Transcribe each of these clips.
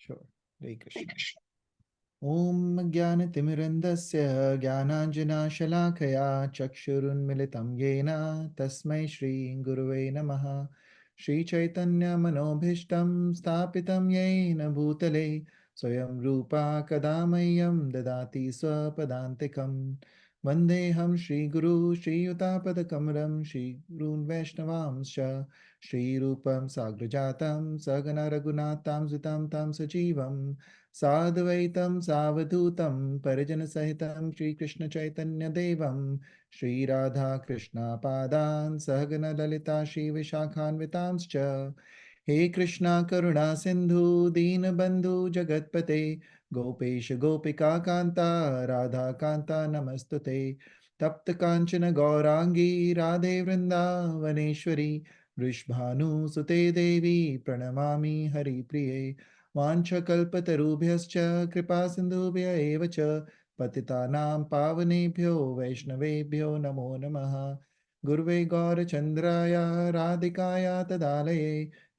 Sure. Hare Krishna. Om Jnana-timirandasya Jnananjana-shalakaya Chakshurunmilitam Yena Tasmai Shri Gurave Namaha. Shri Chaitanya Manobhishtam Stapitam Yena Bhutale Swayam Rupa Kadamayam Dadati Swapadantikam Vandeham Shri Guru Shri Yutapadakamaram Shri Gurun Vaishnavamscha Shri Rupam Sagrajatam Sagana Raghunatam Zitam Tam Sajivam Sadvaitam Savadhutam Parijanasahitam Sri Krishna Chaitanya Devam Sri Radha Krishna Padan Sahagana Lalita Shri Vishakhanvitamscha He Krishna Karuna Sindhu Deenabandhu Jagatpate Gopesh Gopika Kanta Radha Kanta Namastute Tapta Kanchana Gaurangi Radhe Vrindavaneshwari Vrishbhanu Sute Devi Pranamami Hari Priye वाञ्छकल्पतरुभ्यश्च कृपासिन्धुभ्य एव च पतितानां पावनेभ्यो वैष्णवेभ्यो नमो नमः गुरुवे गौरचन्द्राय राधिकाय तदालये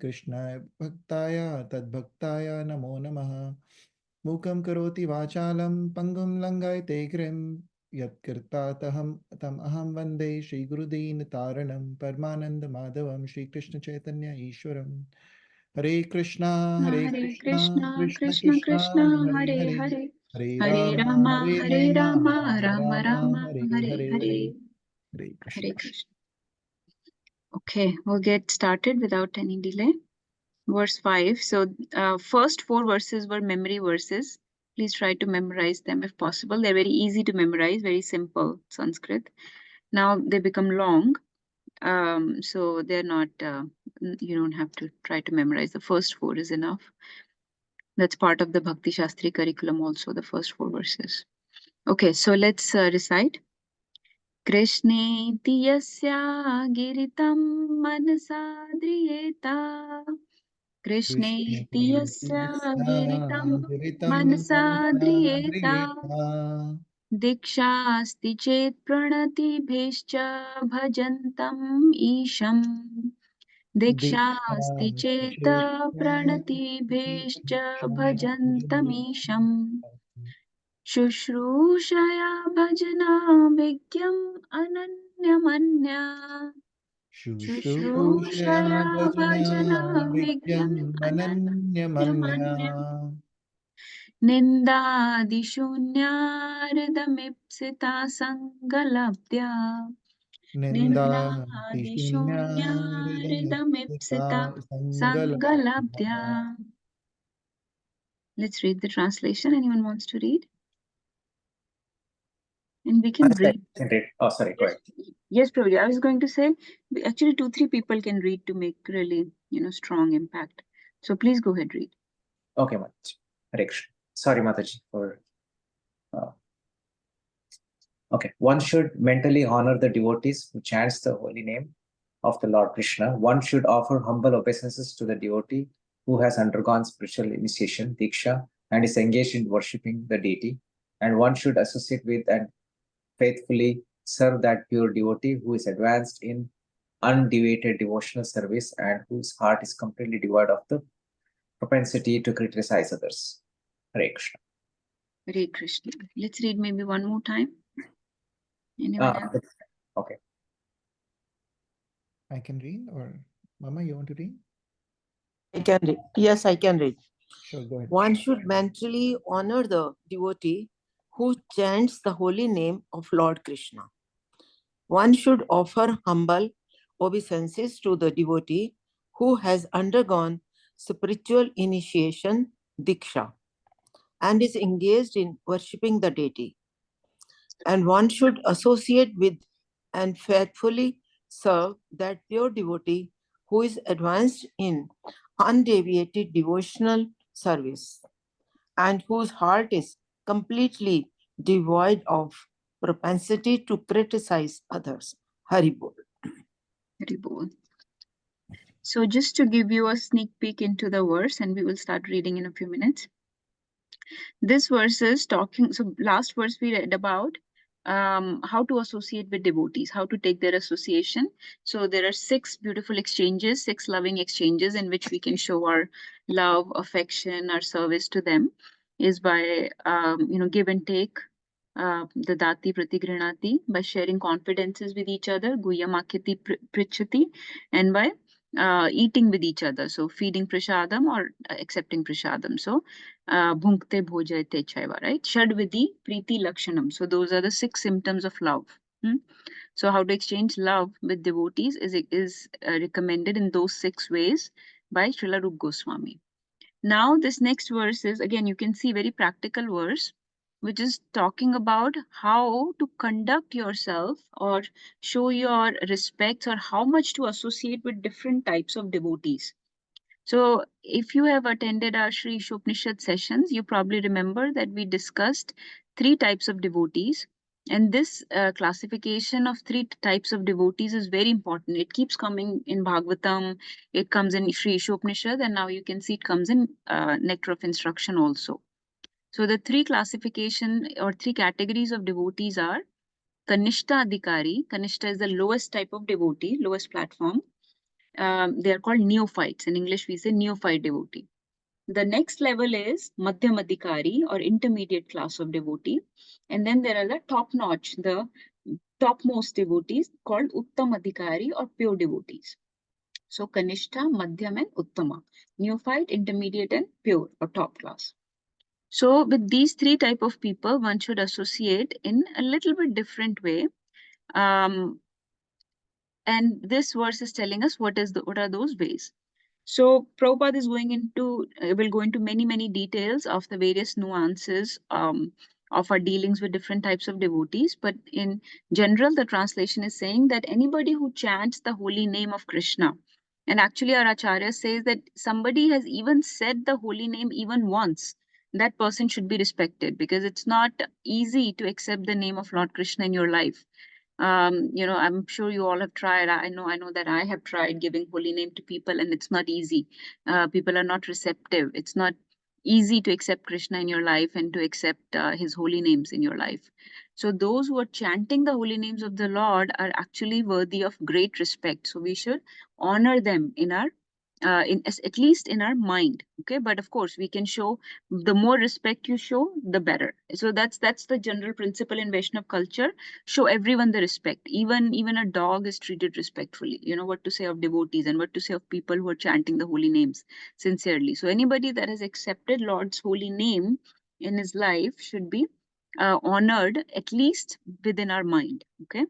कृष्णाय भक्ताय तद्भक्ताय नमो नमः मूकं करोति वाचालं पङ्गुं लङ्घयते गिरिं यत्कृतातहं तमहं वन्दे श्रीगुरुदीनतारणं परमानन्दमाधवं Sri Krishna Chaitanya ईश्वरम् Hare Krishna, Hare Hare Krishna, Krishna, Krishna Krishna Krishna, Krishna, Hare Hare Hare, Hare, Hare Hare Rama, Rama, Hare Hare Rama, Rama, Rama Rama Rama, Rama, Hare Hare Hare, Hare, Hare Krishna. Hare Krishna. Okay, we'll get started without any delay. Verse 5. So, first 4 verses were memory verses. Please try to memorize them if possible. They're very easy to memorize, very simple Sanskrit. Now they become long. So they're not, you don't have to try to memorize. The first 4 is enough. That's part of the Bhakti Shastri curriculum also, the first 4 verses. Okay, so let's recite. Krishneti yasya giritam manasa driyeta. Krishna Krishneti yasya giritam Giritam manasa Manasa driyeta. Driyeta दीक्षास्ति चेत् प्रणतिभिश्च भजन्तम् ईशम् दीक्षास्ति Diksha चेत् प्रणतिभिश्च भजन्तमीशम् शुश्रूषया भजनाभिज्ञम् अनन्यमन्या Shushrusha शुश्रूषया Bhajana भजनाभिज्ञम् Vidyam अनन्यमन्या Mananyamanya निन्दादिशून्यार्दमीप्सिता सङ्गलब्ध्या Ninda Tishunya निन्दादिशून्यार्दमीप्सिता Sangala. सङ्गलब्ध्या. Let's read the translation. Anyone wants to read? And we can read. Can read. Oh, sorry, go ahead. Yes, Prabhu. I was going to say, actually 2-3 people can read to make really, strong impact. So please go ahead, read. Okay, Mataji. Hare Krishna. Sorry, Mataji, for... Okay. One should mentally honor the devotees who chants the holy name of the Lord Krishna. One should offer humble obeisances to the devotee who has undergone spiritual initiation, Diksha, and is engaged in worshipping the deity. And one should associate with and faithfully serve that pure devotee who is advanced in undeviated devotional service and whose heart is completely devoid of the propensity to criticize others. Hare Krishna. Hare Krishna. Let's read maybe one more time. Anyone else? Okay. I can read, or Mama, you want to read? I can read. Yes, I can read. Sure, go ahead. One should mentally honor the devotee who chants the holy name of Lord Krishna. One should offer humble obeisances to the devotee who has undergone spiritual initiation, Diksha, and is engaged in worshipping the deity. And one should associate with and faithfully serve that pure devotee who is advanced in undeviated devotional service and whose heart is completely devoid of propensity to criticize others. Hari Bol. Hari Bol. So just to give you a sneak peek into the verse, and we will start reading in a few minutes. This verse is talking, so last verse we read about how to associate with devotees, how to take their association. So there are 6 beautiful exchanges, 6 loving exchanges in which we can show our love, affection, our service to them, is by give and take, the dati pratigrinati, by sharing confidences with each other, guyamakiti prichati, and by eating with each other, so feeding prashadam or accepting prashadam. So bhunkte bhojayate chaiva, right? Shadvidi priti lakshanam. So those are the 6 symptoms of love. So how to exchange love with devotees is recommended in those 6 ways by Srila Rup Goswami. Now this next verse is, again, you can see very practical verse, which is talking about how to conduct yourself or show your respects, or how much to associate with different types of devotees. So if you have attended our Sri Shopnishad sessions, you probably remember that we discussed 3 types of devotees. And this classification of 3 types of devotees is very important. It keeps coming in Bhagavatam, it comes in Sri Shopnishad, and now you can see it comes in Nectar of Instruction also. So the 3 classification or 3 categories of devotees are Kanishta Adhikari. Kanishta is the lowest type of devotee, lowest platform. They are called neophytes. In English, we say neophyte devotee. The next level is Madhyam Adhikari, or intermediate class of devotee. And then there are the top-notch, the topmost devotees called Uttam Adhikari, or pure devotees. So Kanishta, Madhyam, and Uttama. Neophyte, intermediate, and pure, or top class. So with these 3 type of people, one should associate in a little bit different way. And this verse is telling us what are those ways. So Prabhupada is will go into many details of the various nuances of our dealings with different types of devotees. But in general, the translation is saying that anybody who chants the holy name of Krishna, and actually our Acharya says that somebody has even said the holy name even once, that person should be respected, because it's not easy to accept the name of Lord Krishna in your life. I'm sure you all have tried. I know that I have tried giving holy name to people, and it's not easy. People are not receptive. It's not easy to accept Krishna in your life and to accept his holy names in your life. So those who are chanting the holy names of the Lord are actually worthy of great respect. So we should honor them in our at least in our mind. Okay, but of course we can show, the more respect you show, the better. So that's the general principle in Vaishnav culture. Show everyone the respect. Even a dog is treated respectfully. You know what to say of devotees and what to say of people who are chanting the holy names sincerely. So anybody that has accepted Lord's holy name in his life should be honored, at least within our mind. Okay,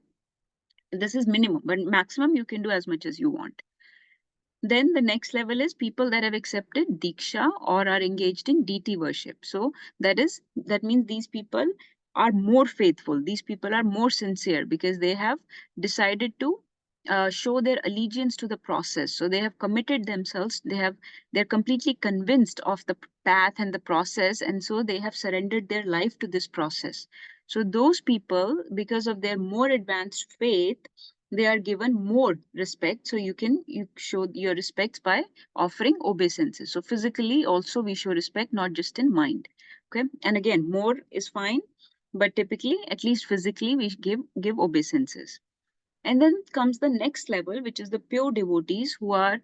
this is minimum, but maximum you can do as much as you want. Then the next level is people that have accepted Diksha or are engaged in deity worship. So that means these people are more faithful. These people are more sincere because they have decided to show their allegiance to the process. So they have committed themselves. They're completely convinced of the path and the process, and so they have surrendered their life to this process. So those people, because of their more advanced faith, they are given more respect. So you show your respects by offering obeisances. So physically also we show respect, not just in mind. Okay, and again, more is fine, but typically, at least physically, we give obeisances. And then comes the next level, which is the pure devotees, who are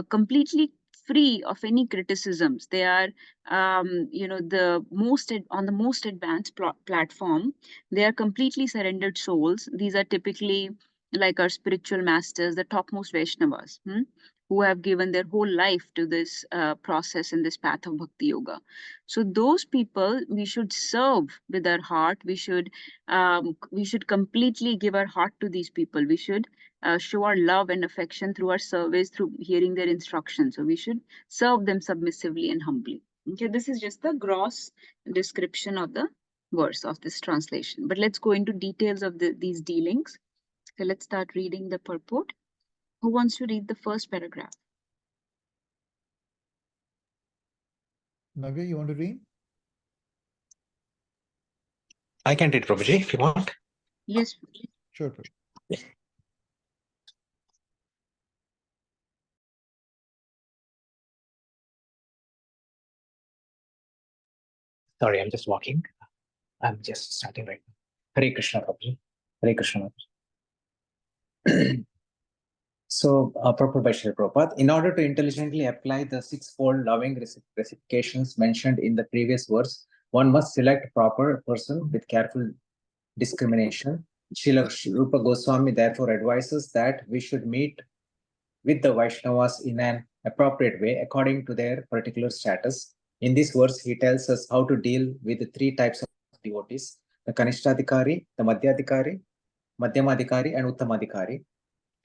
completely free of any criticisms. They are on the most advanced platform. They are completely surrendered souls. These are typically like our spiritual masters, the topmost Vaishnavas, who have given their whole life to this process and this path of bhakti yoga. So those people we should serve with our heart. We should completely give our heart to these people. We should show our love and affection through our service, through hearing their instructions. So we should serve them submissively and humbly. Okay, this is just the gross description of the verse of this translation. But let's go into details of these dealings. So let's start reading the purport. Who wants to read the first paragraph? Navya, you want to read? I can read, Prabhuji, if you want. Yes. Sure, Prabhu. Sorry, I'm just walking. I'm just starting right now. Hare Krishna, Prabhuji. Hare Krishna. Prabhuji. So, proper by Srila Prabhupada, in order to intelligently apply the sixfold loving reciprocations mentioned in the previous verse, one must select proper person with careful discrimination. Srila Rupa Goswami therefore advises that we should meet with the Vaishnavas in an appropriate way according to their particular status. In this verse, he tells us how to deal with the three types of devotees: the Kanishtadhikari, the Madhyadhikari, Madhyamadhikari, and Uttamadhikari.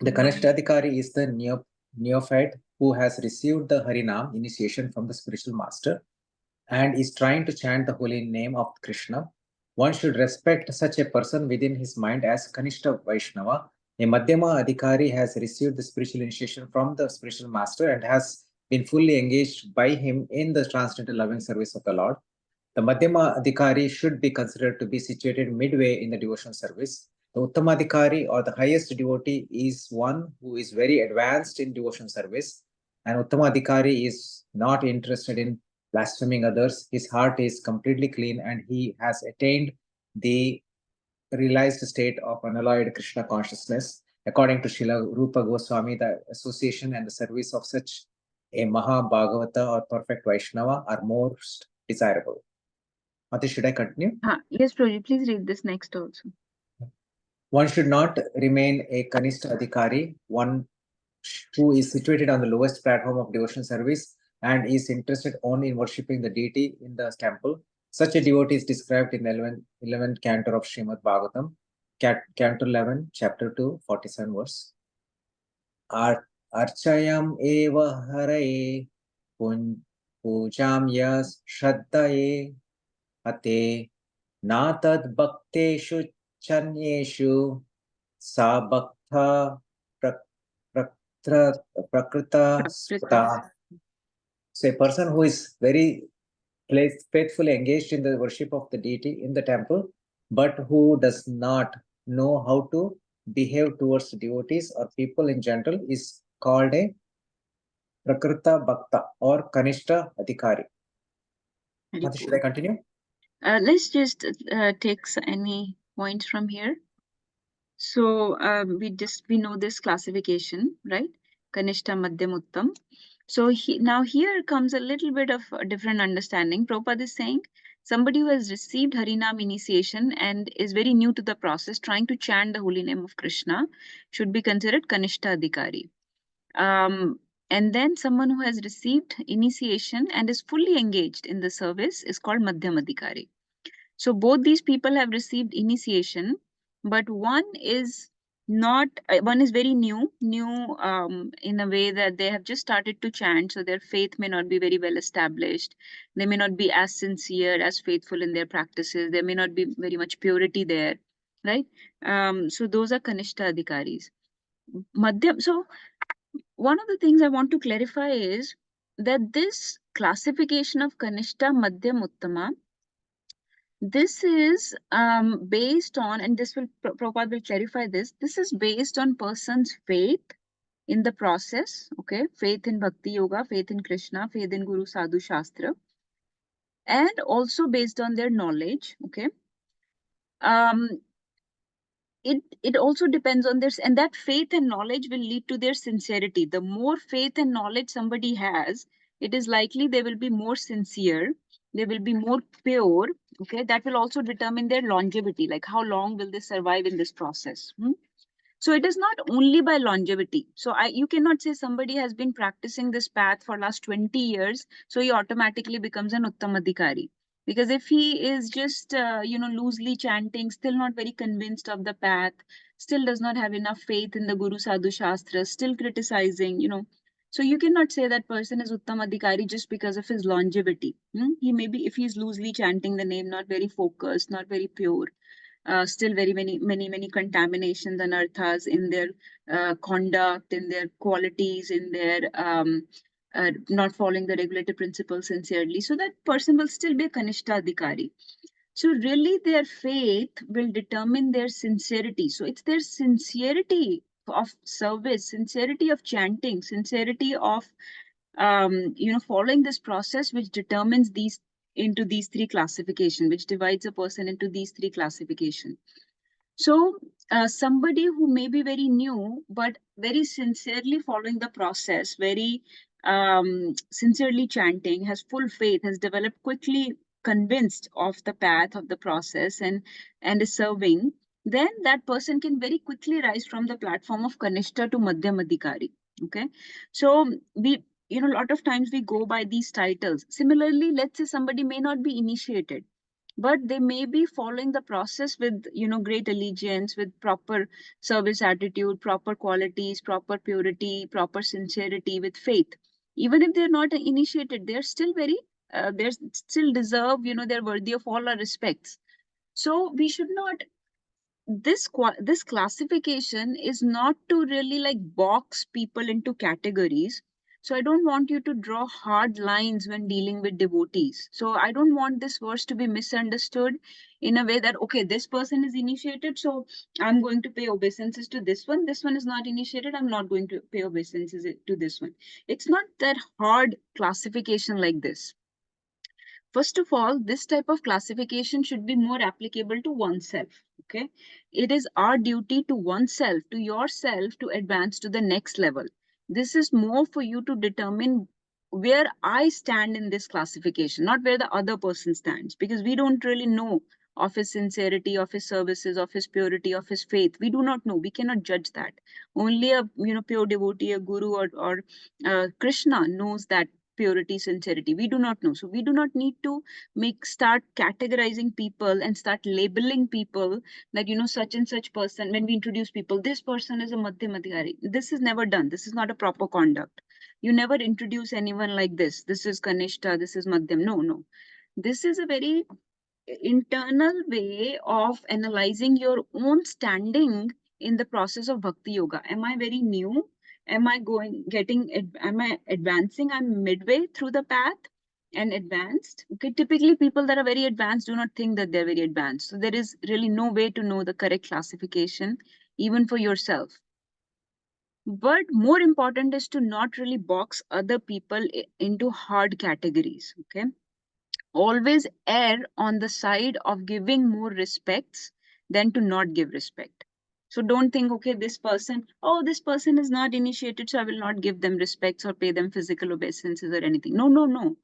The Kanishtadhikari is the neophyte who has received the Harinam initiation from the spiritual master and is trying to chant the holy name of Krishna. One should respect such a person within his mind as Kanishta Vaishnava. A Madhyama Adhikari has received the spiritual initiation from the spiritual master and has been fully engaged by him in the transcendental loving service of the Lord. The Madhyama Adhikari should be considered to be situated midway in the devotional service. The Uttamadhikari, or the highest devotee, is one who is very advanced in devotion service. And Uttamadhikari is not interested in blaspheming others. His heart is completely clean and he has attained the realized state of unalloyed Krishna consciousness. According to Srila Rupa Goswami, the association and the service of such a Maha Bhagavata or perfect Vaishnava are most desirable. Mati, should I continue? Yes, Prabhuji, please read this next also. One should not remain a Kanishta Adhikari, one who is situated on the lowest platform of devotion service and is interested only in worshipping the deity in the temple. Such a devotee is described in 11th canto of Srimad Bhagavatam, canto 11, chapter 2, 47 verse. Archayam eva haraye pujam yas shraddaye ate natad bhakteshu chanyeshu sa bhakta prakrita spata. So a person who is very faithfully engaged in the worship of the deity in the temple, but who does not know how to behave towards devotees or people in general, is called a prakrita bhakta or kanishta adhikari. Mati, should I continue? Let's just take any points from here. So we know this classification, right? Kanishta, Madhyam, Uttam. So now here comes a little bit of a different understanding. Prabhupada is saying somebody who has received Harinam initiation and is very new to the process, trying to chant the holy name of Krishna, should be considered Kanishta Adhikari. And then someone who has received initiation and is fully engaged in the service is called Madhyam Adhikari. So both these people have received initiation, but one is not, one is very new in a way that they have just started to chant, so their faith may not be very well established. They may not be as sincere, as faithful in their practices. There may not be very much purity there, right? So those are Kanishta Adhikaris. Madhyam, so one of the things I want to clarify is that this classification of Kanishta, Madhyam, Uttama, this is based on, and this will, Prabhupada will clarify this is based on person's faith in the process, okay? Faith in Bhakti Yoga, faith in Krishna, faith in Guru Sadhu Shastra, and also based on their knowledge, okay? It also depends on this, and that faith and knowledge will lead to their sincerity. The more faith and knowledge somebody has, it is likely they will be more sincere, they will be more pure, okay? That will also determine their longevity, like how long will they survive in this process. So it is not only by longevity. So you cannot say somebody has been practicing this path for last 20 years, so he automatically becomes an Uttamadhikari. Because if he is just, loosely chanting, still not very convinced of the path, still does not have enough faith in the Guru Sadhu Shastra, still criticizing, so you cannot say that person is Uttamadhikari just because of his longevity. He may be, if he's loosely chanting the name, not very focused, not very pure, still very many contaminations and arthas in their conduct, in their qualities, in their not following the regulative principles sincerely. So that person will still be a Kanishta Adhikari. So really their faith will determine their sincerity. So it's their sincerity of service, sincerity of chanting, sincerity of following this process, which determines these into these three classifications, which divides a person into these three classifications. So somebody who may be very new, but very sincerely following the process, very sincerely chanting, has full faith, has developed quickly, convinced of the path of the process and is serving, then that person can very quickly rise from the platform of Kanishta to Madhyam Adhikari. Okay. So we, a lot of times we go by these titles. Similarly, let's say somebody may not be initiated, but they may be following the process with great allegiance, with proper service attitude, proper qualities, proper purity, proper sincerity, with faith. Even if they're not initiated, they're still very they still deserve, they're worthy of all our respects. So we should not, this classification is not to really like box people into categories. So I don't want you to draw hard lines when dealing with devotees. So I don't want this verse to be misunderstood in a way that, okay, this person is initiated, so I'm going to pay obeisances to this one. This one is not initiated, I'm not going to pay obeisances to this one. It's not that hard classification like this. First of all, this type of classification should be more applicable to oneself. Okay. It is our duty to oneself, to yourself, to advance to the next level. This is more for you to determine where I stand in this classification, not where the other person stands, because we don't really know of his sincerity, of his services, of his purity, of his faith. We do not know. We cannot judge that. Only a pure devotee, a guru, or Krishna knows that purity, sincerity. We do not know. So we do not need to start categorizing people and start labeling people that, such and such person. When we introduce people, this person is a Madhyam Adhikari. This is never done. This is not a proper conduct. You never introduce anyone like this. This is Kanishta, this is Madhyam. No. This is a very internal way of analyzing your own standing in the process of Bhakti Yoga. Am I very new? Am I advancing? I'm midway through the path and advanced. Okay, typically people that are very advanced do not think that they're very advanced. So there is really no way to know the correct classification, even for yourself. But more important is to not really box other people into hard categories. Okay. Always err on the side of giving more respects than to not give respect. So don't think, okay, this person is not initiated, so I will not give them respects or pay them physical obeisances or anything. No.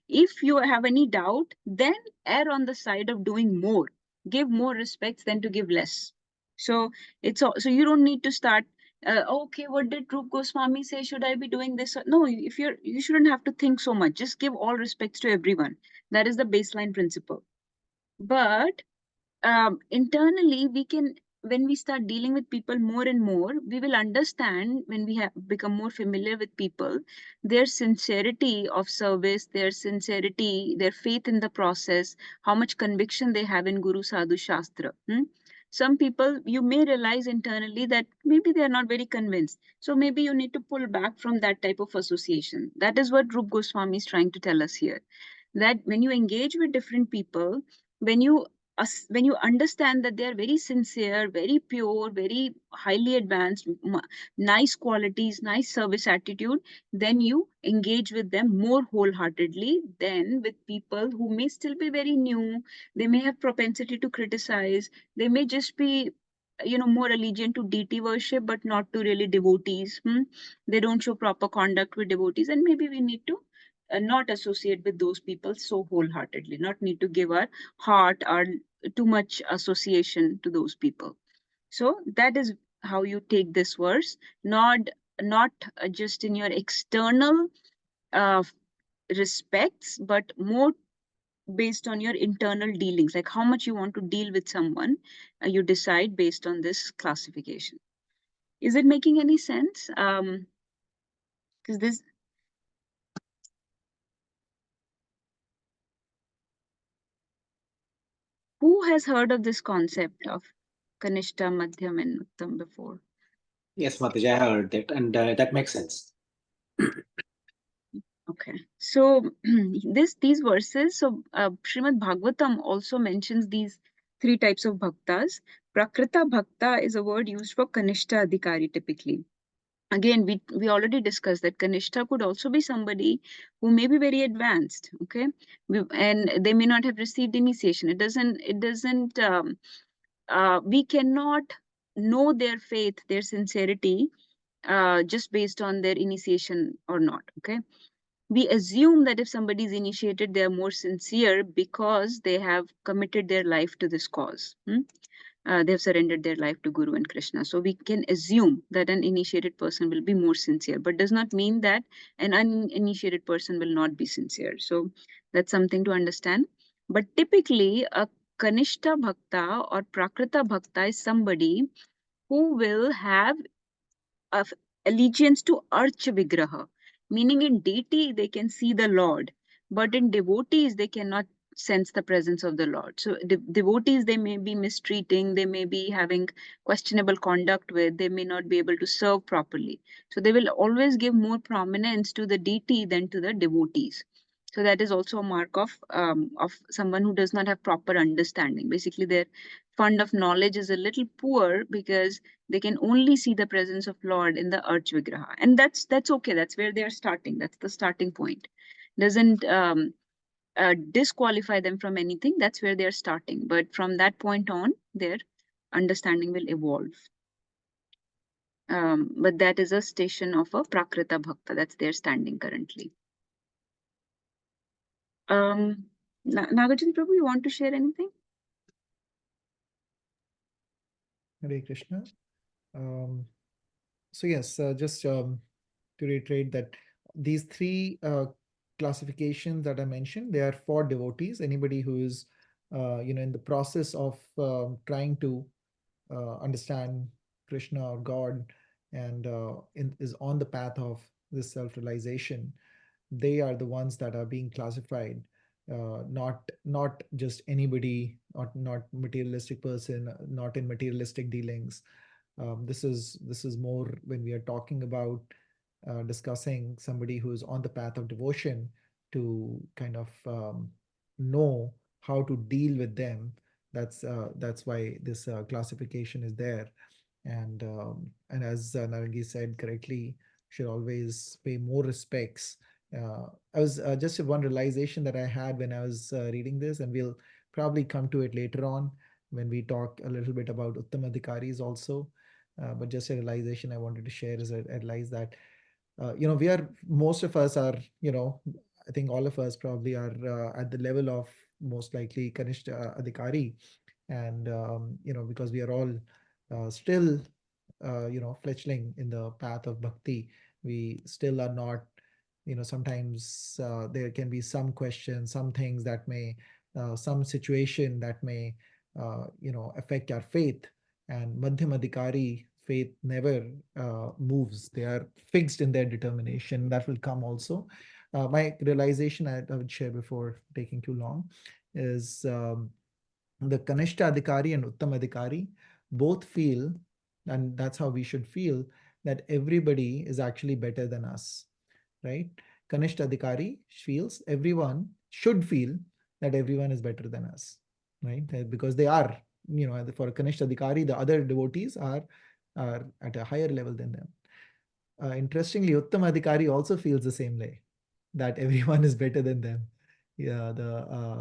If you have any doubt, then err on the side of doing more. Give more respects than to give less. So so you don't need to start, okay, what did Rup Goswami say? Should I be doing this? No, you shouldn't have to think so much. Just give all respects to everyone. That is the baseline principle. But internally, when we start dealing with people more and more, we will understand, when we have become more familiar with people, their sincerity of service, their sincerity, their faith in the process, how much conviction they have in Guru Sadhu Shastra. Some people, you may realize internally that maybe they are not very convinced. So maybe you need to pull back from that type of association. That is what Rup Goswami is trying to tell us here. That when you engage with different people, when you understand that they are very sincere, very pure, very highly advanced, nice qualities, nice service attitude, then you engage with them more wholeheartedly than with people who may still be very new. They may have propensity to criticize. They may just be more allegiant to deity worship, but not to really devotees. They don't show proper conduct with devotees, and maybe we need to not associate with those people so wholeheartedly, not need to give our heart, our too much association to those people. So that is how you take this verse, not just in your external respects, but more based on your internal dealings, like how much you want to deal with someone. You decide based on this classification. Is it making any sense? Because this, who has heard of this concept of Kanishta, Madhyam, and Uttam before? Yes, Mataji, I heard that, and that makes sense. Okay, so these verses, so Srimad Bhagavatam also mentions these three types of bhaktas. Prakrita bhakta is a word used for Kanishta Adhikari typically. again, we already discussed that Kanishta could also be somebody who may be very advanced, okay, and they may not have received initiation. It doesn't we cannot know their faith, their sincerity, just based on their initiation or not, okay. We assume that if somebody is initiated, they are more sincere because they have committed their life to this cause. They have surrendered their life to Guru and Krishna. So we can assume that an initiated person will be more sincere, but does not mean that an uninitiated person will not be sincere. So that's something to understand. But typically, a Kanishta Bhakta or Prakrita Bhakta is somebody who will have of allegiance to Arch Vigraha, meaning in deity they can see the Lord, but in devotees they cannot sense the presence of the Lord. So devotees they may be mistreating, they may be having questionable conduct with, they may not be able to serve properly. So they will always give more prominence to the deity than to the devotees. So that is also a mark of someone who does not have proper understanding. Basically, their fund of knowledge is a little poor because they can only see the presence of Lord in the Arch Vigraha. And that's okay. That's where they are starting. That's the starting point. Doesn't disqualify them from anything. That's where they are starting. But from that point on, their understanding will evolve. But that is a station of a Prakrita Bhakta. That's their standing currently. Nagarjuna Prabhu, you want to share anything? Hare Krishna. So yes, just to reiterate that these three classifications that I mentioned, they are for devotees. Anybody who is, in the process of trying to understand Krishna or God and is on the path of this self-realization, they are the ones that are being classified. Not just anybody, not materialistic person, not in materialistic dealings. This is more when we are talking about discussing somebody who is on the path of devotion, to kind of know how to deal with them. That's why this classification is there. And as Nārangi said correctly, should always pay more respects. I was just one realization that I had when I was reading this, and we'll probably come to it later on when we talk a little bit about Uttamadhikaris also. But just a realization I wanted to share is I realized that we are, most of us are, I think all of us probably are at the level of most likely Kanishta Adhikari, and because we are all still fledgling in the path of bhakti, we still are not, sometimes there can be some questions, some things that may some situation that may affect our faith. And Madhyam Adhikari faith never moves. They are fixed in their determination. That will come also. My realization I would share before taking too long is the Kanishta Adhikari and Uttam Adhikari both feel, and that's how we should feel, that everybody is actually better than us, right? Kanishta Adhikari feels, everyone should feel that everyone is better than us, right? Because they are, for Kanishta Adhikari, the other devotees are at a higher level than them. Interestingly, Uttam Adhikari also feels the same way, that everyone is better than them. Yeah,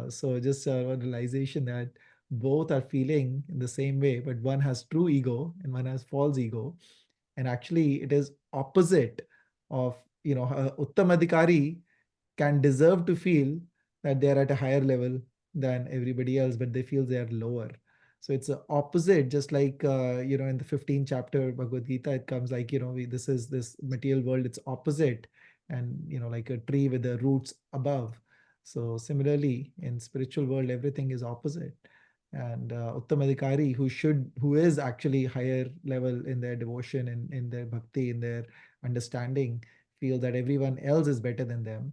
so just one realization that both are feeling in the same way, but one has true ego and one has false ego. And actually, it is opposite of, Uttam Adhikari can deserve to feel that they are at a higher level than everybody else, but they feel they are lower. So it's the opposite, just like, in the 15th chapter Bhagavad Gita, it comes like, this is this material world, it's opposite. And, like a tree with the roots above. So similarly, in spiritual world, everything is opposite. And Uttam Adhikari, who is actually higher level in their devotion and in their bhakti, in their understanding, feel that everyone else is better than them.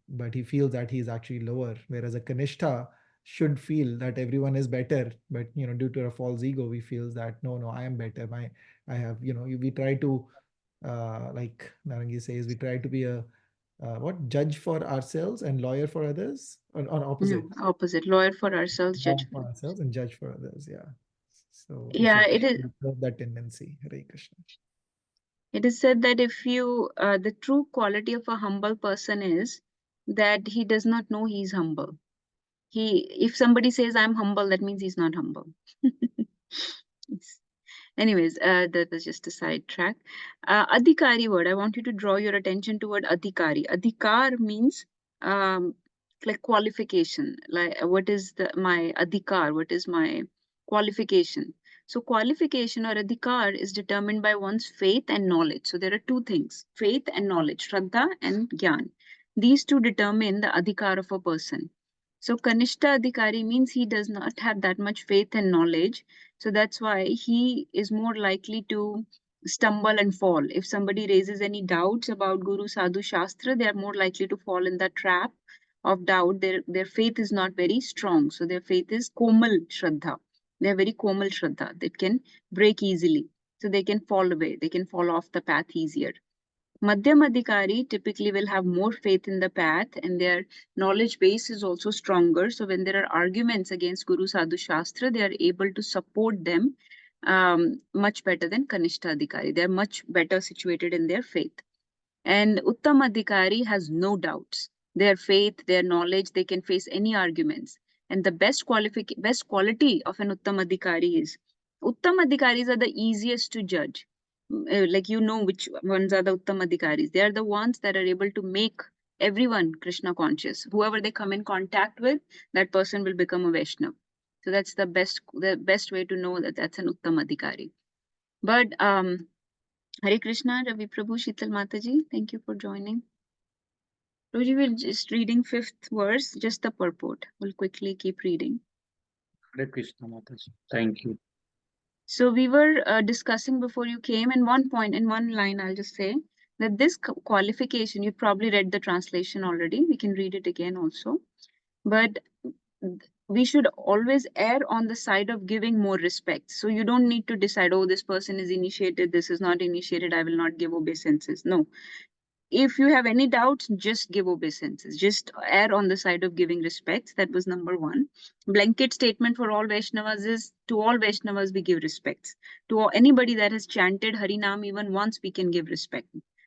But he feels that he is actually lower. Whereas a Kanishta should feel that everyone is better, but due to a false ego, we feel that no, I am better. I have, we try to, like Nārangi says, we try to be a what, judge for ourselves and lawyer for others, or opposite? No, opposite. Lawyer for ourselves, judge Lawyer for ourselves and judge for others. Yeah. So we Yeah, should it is. curb that tendency. Hare Krishna. It is said that if you, the true quality of a humble person is that he does not know he is humble. If somebody says I'm humble, that means he's not humble. Yes. Anyways, that was just a sidetrack. Adhikari word. I want you to draw your attention toward adhikari. Adhikar means like qualification. Like what is my adhikar? What is my qualification? So qualification or adhikar is determined by one's faith and knowledge. So there are two things: faith and knowledge, shraddha and gyan. These two determine the adhikar of a person. So Kanishta Adhikari means he does not have that much faith and knowledge. So that's why he is more likely to stumble and fall. If somebody raises any doubts about Guru Sadhu Shastra, they are more likely to fall in the trap of doubt. Their faith is not very strong. So their faith is Komal Shraddha. They are very Komal Shraddha that can break easily. So they can fall away. They can fall off the path easier. Madhyam Adhikari typically will have more faith in the path and their knowledge base is also stronger. So when there are arguments against Guru Sadhu Shastra, they are able to support them much better than Kanishta Adhikari. They are much better situated in their faith. And Uttam Adhikari has no doubts. Their faith, their knowledge, they can face any arguments. And the best quality of an Uttam Adhikari is Uttam Adhikaris are the easiest to judge. Like you know which ones are the Uttam Adhikaris. They are the ones that are able to make everyone Krishna conscious. Whoever they come in contact with, that person will become a Vaishnava. So that's the best way to know that that's an Uttam Adhikari. But Hare Krishna, Ravi Prabhu, Sheetal Mataji, thank you for joining. Roji will just reading 5th verse, just the purport. We'll quickly keep reading. Hare Krishna Mataji. Thank you. So we were discussing before you came, and one point, in one line, I'll just say that this qualification, you probably read the translation already. We can read it again also. But we should always err on the side of giving more respect. So you don't need to decide, oh, this person is initiated, this is not initiated, I will not give obeisances. No. If you have any doubts, just give obeisances. Just err on the side of giving respects. That was number one. Blanket statement for all Vaishnavas is, to all Vaishnavas we give respects. To anybody that has chanted Harinam even once, we can give respect.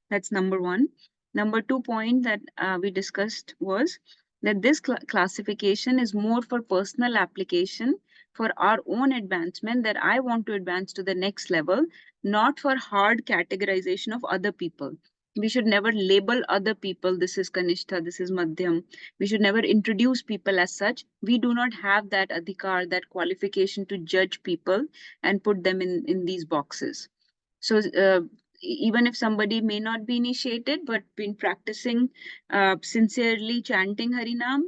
That's number one. Number 2 point that we discussed was that this classification is more for personal application, for our own advancement, that I want to advance to the next level, not for hard categorization of other people. We should never label other people, this is Kanishta, this is Madhyam. We should never introduce people as such. We do not have that adhikar, that qualification to judge people and put them in these boxes. So even if somebody may not be initiated, but been practicing sincerely, chanting Harinam,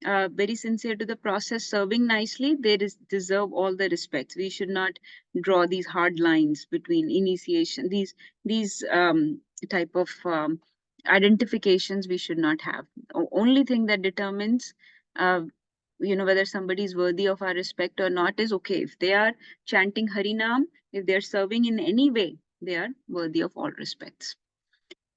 very sincere to the process, serving nicely, they deserve all the respects. We should not draw these hard lines between initiation, these type of identifications we should not have. Only thing that determines whether somebody is worthy of our respect or not is, okay, if they are chanting Harinam, if they are serving in any way, they are worthy of all respects.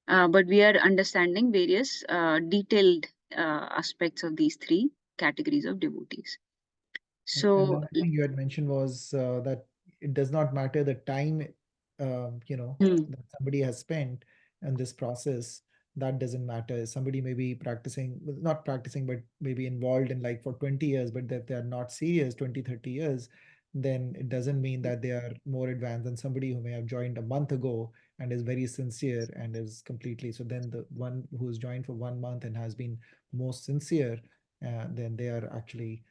But we are understanding various detailed aspects of these three categories of devotees. And So another thing you had mentioned was that it does not matter the time, that somebody has spent in this process. That doesn't matter. Somebody may be practicing, well, not practicing, but maybe involved in like for 20 years, but that they are not serious 20, 30 years, then it doesn't mean that they are more advanced than somebody who may have joined a month ago and is very sincere and is completely. So then the one who's joined for 1 month and has been most sincere, then they are actually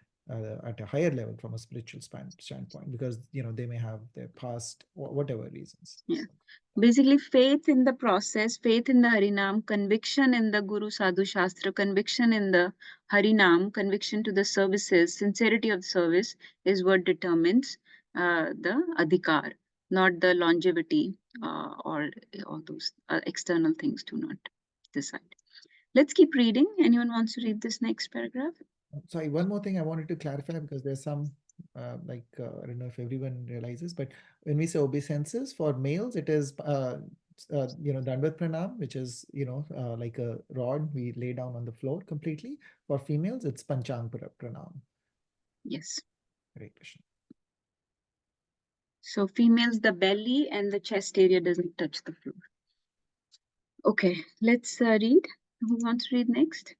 at a higher level from a spiritual standpoint, because they may have their past whatever reasons. yeah, basically faith in the process, faith in the Harinam, conviction in the Guru Sadhu Shastra, conviction in the Harinam, conviction to the services, sincerity of service is what determines the adhikar, not the longevity or all those external things do not decide. Let's keep reading. Anyone wants to read this next paragraph? Sorry, one more thing I wanted to clarify, because there's some I don't know if everyone realizes, but when we say obeisances for males, it is Dandavat Pranam, which is like a rod we lay down on the floor completely. For females, it's Panchang Pranam. Yes. Hare Krishna. So females, the belly and the chest area doesn't touch the floor. Okay, let's read. Who wants to read next?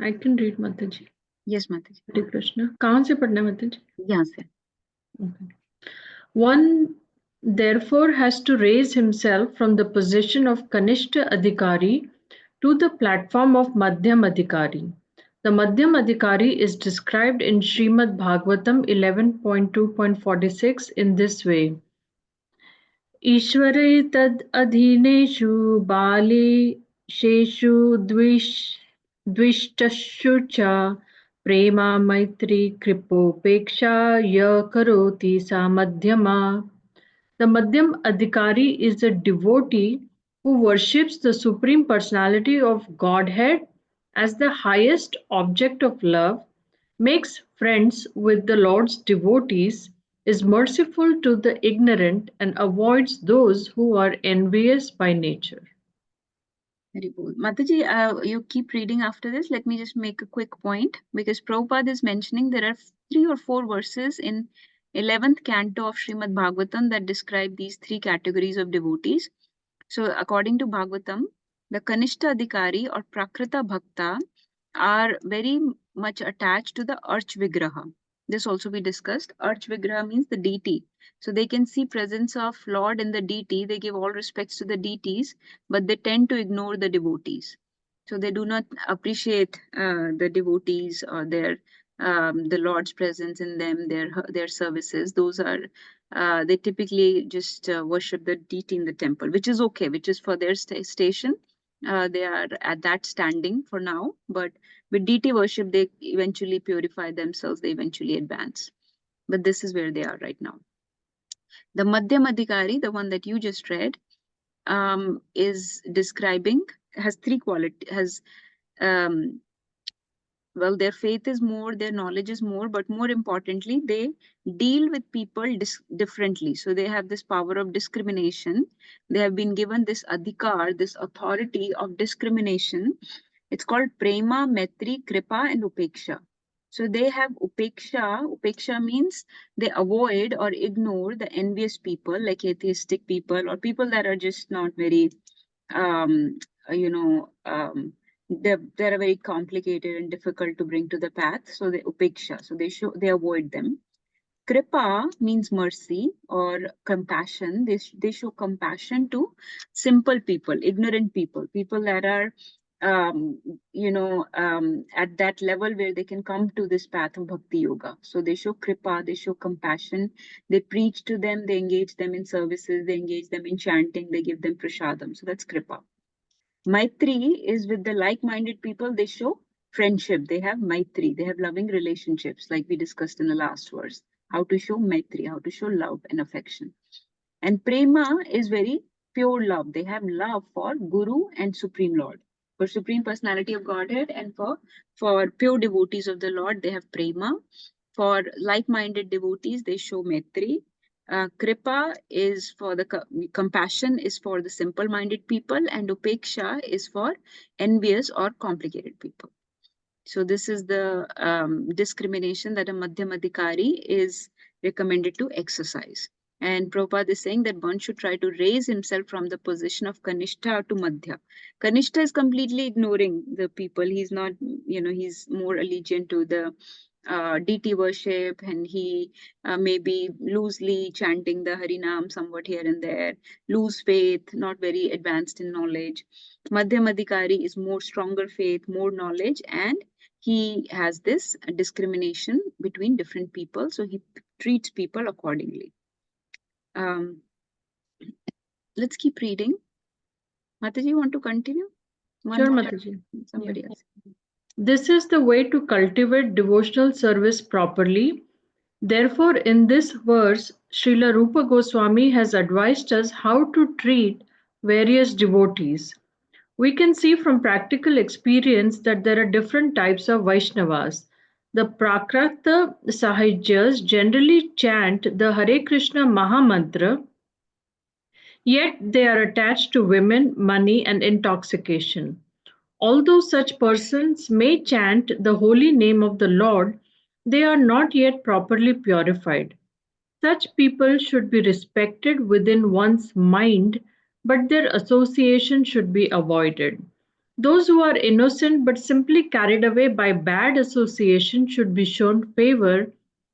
I can read, Mataji. Yes, Mataji. Hare Krishna. कहाँ से पढ़ना है Mataji? यहाँ से. Okay. One therefore has to raise himself from the position of Kanishta Adhikari to the platform of Madhyam Adhikari. The Madhyam Adhikari is described in Srimad Bhagavatam 11.2.46 in this way. ईश्वरे तद् अधीनेषु बालेशेषु द्विष्टस्यु च प्रेमा मैत्री कृपोपेक्षा य करोति सा मध्यमा. The Madhyam Adhikari is a devotee who worships the Supreme Personality of Godhead as the highest object of love, makes friends with the Lord's devotees, is merciful to the ignorant, and avoids those who are envious by nature. Very cool. Mataji, you keep reading after this. Let me just make a quick point, because Prabhupada is mentioning there are 3 or 4 verses in 11th canto of Srimad Bhagavatam that describe these 3 categories of devotees. So according to Bhagavatam, the Kanishta Adhikari or Prakrita Bhakta are very much attached to the Arch Vigraha. This also we discussed. Arch Vigraha means the deity. So they can see presence of Lord in the deity. They give all respects to the deities, but they tend to ignore the devotees. So they do not appreciate the devotees or their the Lord's presence in them, their services. Those are they typically just worship the deity in the temple, which is okay, which is for their station. They are at that standing for now, but with deity worship, they eventually purify themselves, they eventually advance. But this is where they are right now. The Madhyam Adhikari, the one that you just read, is describing, has 3 qualities, well, their faith is more, their knowledge is more, but more importantly, they deal with people differently. So they have this power of discrimination. They have been given this adhikar, this authority of discrimination. It's called prema, metri, kripa, and upeksha. So they have upeksha. Upeksha means they avoid or ignore the envious people, like atheistic people or people that are just not very, they're very complicated and difficult to bring to the path. So they upeksha. So they avoid them. Kripa means mercy or compassion. They show compassion to simple people, ignorant people, people that are at that level where they can come to this path of bhakti yoga. So they show kripa, they show compassion, they preach to them, they engage them in services, they engage them in chanting, they give them prasadam. So that's kripa. Maitri is with the like-minded people. They show friendship. They have maitri. They have loving relationships, like we discussed in the last verse. How to show maitri, how to show love and affection. And prema is very pure love. They have love for Guru and Supreme Lord. For Supreme Personality of Godhead and for pure devotees of the Lord, they have prema. For like-minded devotees, they show maitri. Kripa is for the compassion is for the simple-minded people, and upeksha is for envious or complicated people. So this is the discrimination that a Madhyam Adhikari is recommended to exercise. And Prabhupada is saying that one should try to raise himself from the position of Kanishta to Madhya. Kanishta is completely ignoring the people. He's not, he's more allegiant to the deity worship, and he may be loosely chanting the Harinam somewhat here and there, loose faith, not very advanced in knowledge. Madhyam Adhikari is more stronger faith, more knowledge, and he has this discrimination between different people, so he treats people accordingly. Let's keep reading. Mataji, you want to continue? Sure, Mataji. Somebody else. This is the way to cultivate devotional service properly. Therefore, in this verse, Srila Rupa Goswami has advised us how to treat various devotees. We can see from practical experience that there are different types of Vaishnavas. The Prakrata Sahajyas generally chant the Hare Krishna Mahamantra, yet they are attached to women, money, and intoxication. Although such persons may chant the holy name of the Lord, they are not yet properly purified. Such people should be respected within one's mind but their association should be avoided. Those who are innocent but simply carried away by bad association should be shown favor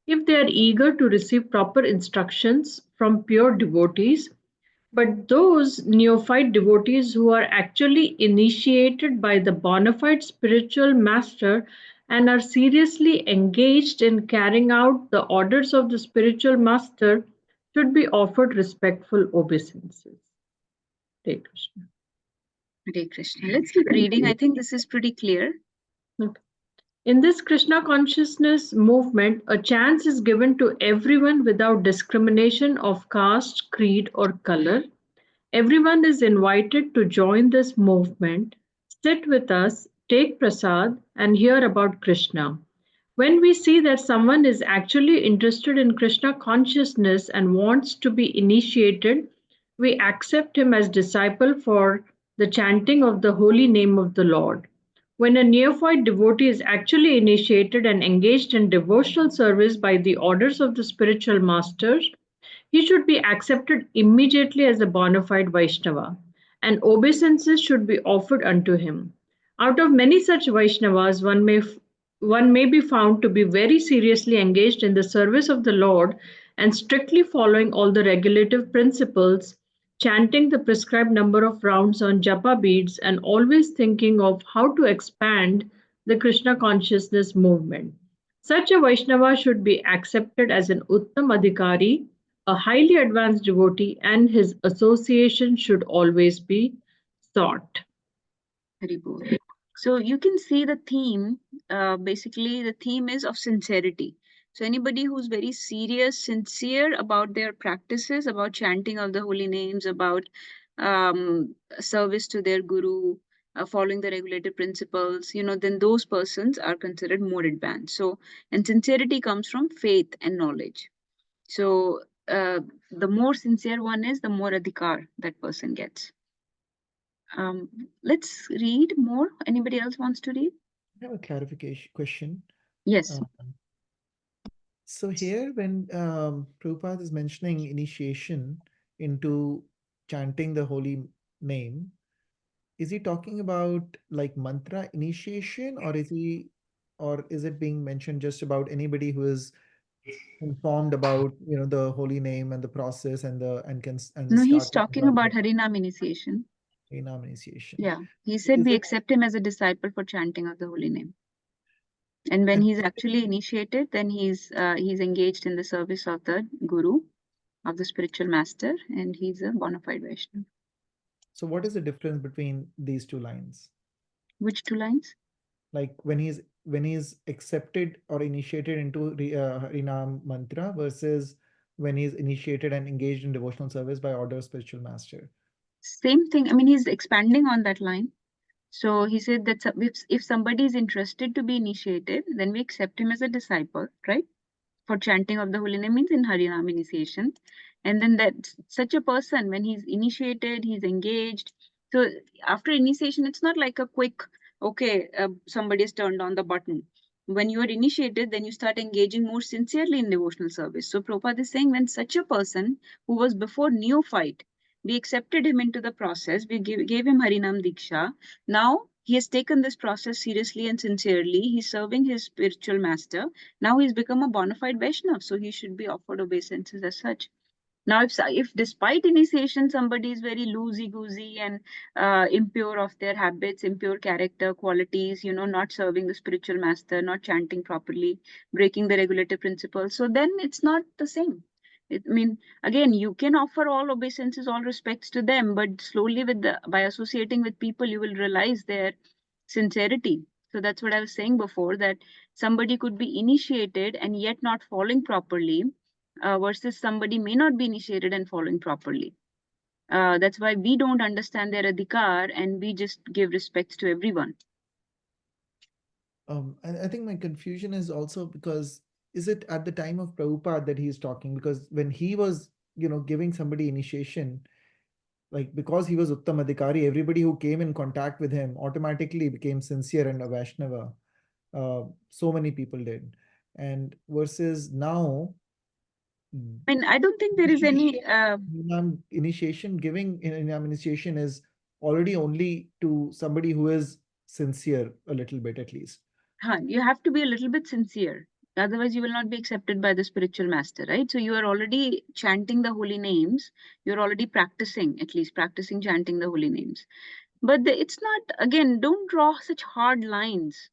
if they are eager to receive proper instructions from pure devotees. But those neophyte devotees who are actually initiated by the bona fide spiritual master and are seriously engaged in carrying out the orders of the spiritual master should be offered respectful obeisances. Hare Krishna. Hare Krishna. Let's keep reading. I think this is pretty clear. Okay. In this Krishna consciousness movement, a chance is given to everyone without discrimination of caste, creed, or color. Everyone is invited to join this movement, sit with us, take prasad, and hear about Krishna. When we see that someone is actually interested in Krishna consciousness and wants to be initiated, we accept him as disciple for the chanting of the holy name of the Lord. When a neophyte devotee is actually initiated and engaged in devotional service by the orders of the spiritual masters, he should be accepted immediately as a bona fide Vaishnava, and obeisances should be offered unto him. Out of many such Vaishnavas, one may be found to be very seriously engaged in the service of the Lord and strictly following all the regulative principles, chanting the prescribed number of rounds on japa beads, and always thinking of how to expand the Krishna consciousness movement. Such a Vaishnava should be accepted as an Uttam Adhikari, a highly advanced devotee, and his association should always be sought. Very good. So you can see the theme, basically the theme is of sincerity. So anybody who's very serious, sincere about their practices, about chanting of the holy names, about service to their guru, following the regulated principles, then those persons are considered more advanced. So, and sincerity comes from faith and knowledge. So the more sincere one is, the more adhikar that person gets. Let's read more. Anybody else wants to read? I have a clarification question. Yes. So here, when Prabhupada is mentioning initiation into chanting the holy name, is he talking about like mantra initiation, or is it being mentioned just about anybody who is informed about the holy name and the process and the No, he's start talking about Harinam initiation. Harinam initiation? Yeah, he said Is we it- accept him as a disciple for chanting of the holy name. And when And- he's actually initiated, then he's engaged in the service of the guru, of the spiritual master, and he's a bona fide Vaishnava. So what is the difference between these two lines? Which two lines? Like when he's accepted or initiated into Harinam mantra versus when he's initiated and engaged in devotional service by order of spiritual master. Same thing. I mean, he's expanding on that line. So he said that if somebody is interested to be initiated, then we accept him as a disciple, right? For chanting of the holy name means in Harinam initiation. And then that such a person, when he's initiated, he's engaged. So after initiation, it's not like a quick, okay, somebody has turned on the button. When you are initiated, then you start engaging more sincerely in devotional service. So Prabhupada is saying when such a person who was before neophyte, we accepted him into the process, we gave him Harinam Diksha. Now he has taken this process seriously and sincerely. He's serving his spiritual master. Now he's become a bona fide Vaishnava, so he should be offered obeisances as such. Now, if despite initiation somebody is very loosey-goosey and impure of their habits, impure character qualities, not serving the spiritual master, not chanting properly, breaking the regulative principles, so then it's not the same. I mean, again, you can offer all obeisances, all respects to them, but slowly by associating with people, you will realize their sincerity. So that's what I was saying before, that somebody could be initiated and yet not following properly, versus somebody may not be initiated and following properly. That's why we don't understand their adhikar and we just give respects to everyone. I think my confusion is also because is it at the time of Prabhupada that he's talking? Because when he was, giving somebody initiation, like because he was Uttam Adhikari, everybody who came in contact with him automatically became sincere and a Vaishnava. So many people did. And versus now, I mean, I don't think there is any. Giving initiation is already only to somebody who is sincere a little bit at least. You have to be a little bit sincere. Otherwise, you will not be accepted by the spiritual master, right? So you are already chanting the holy names. You're already practicing, at least practicing chanting the holy names. But it's not, again, don't draw such hard lines.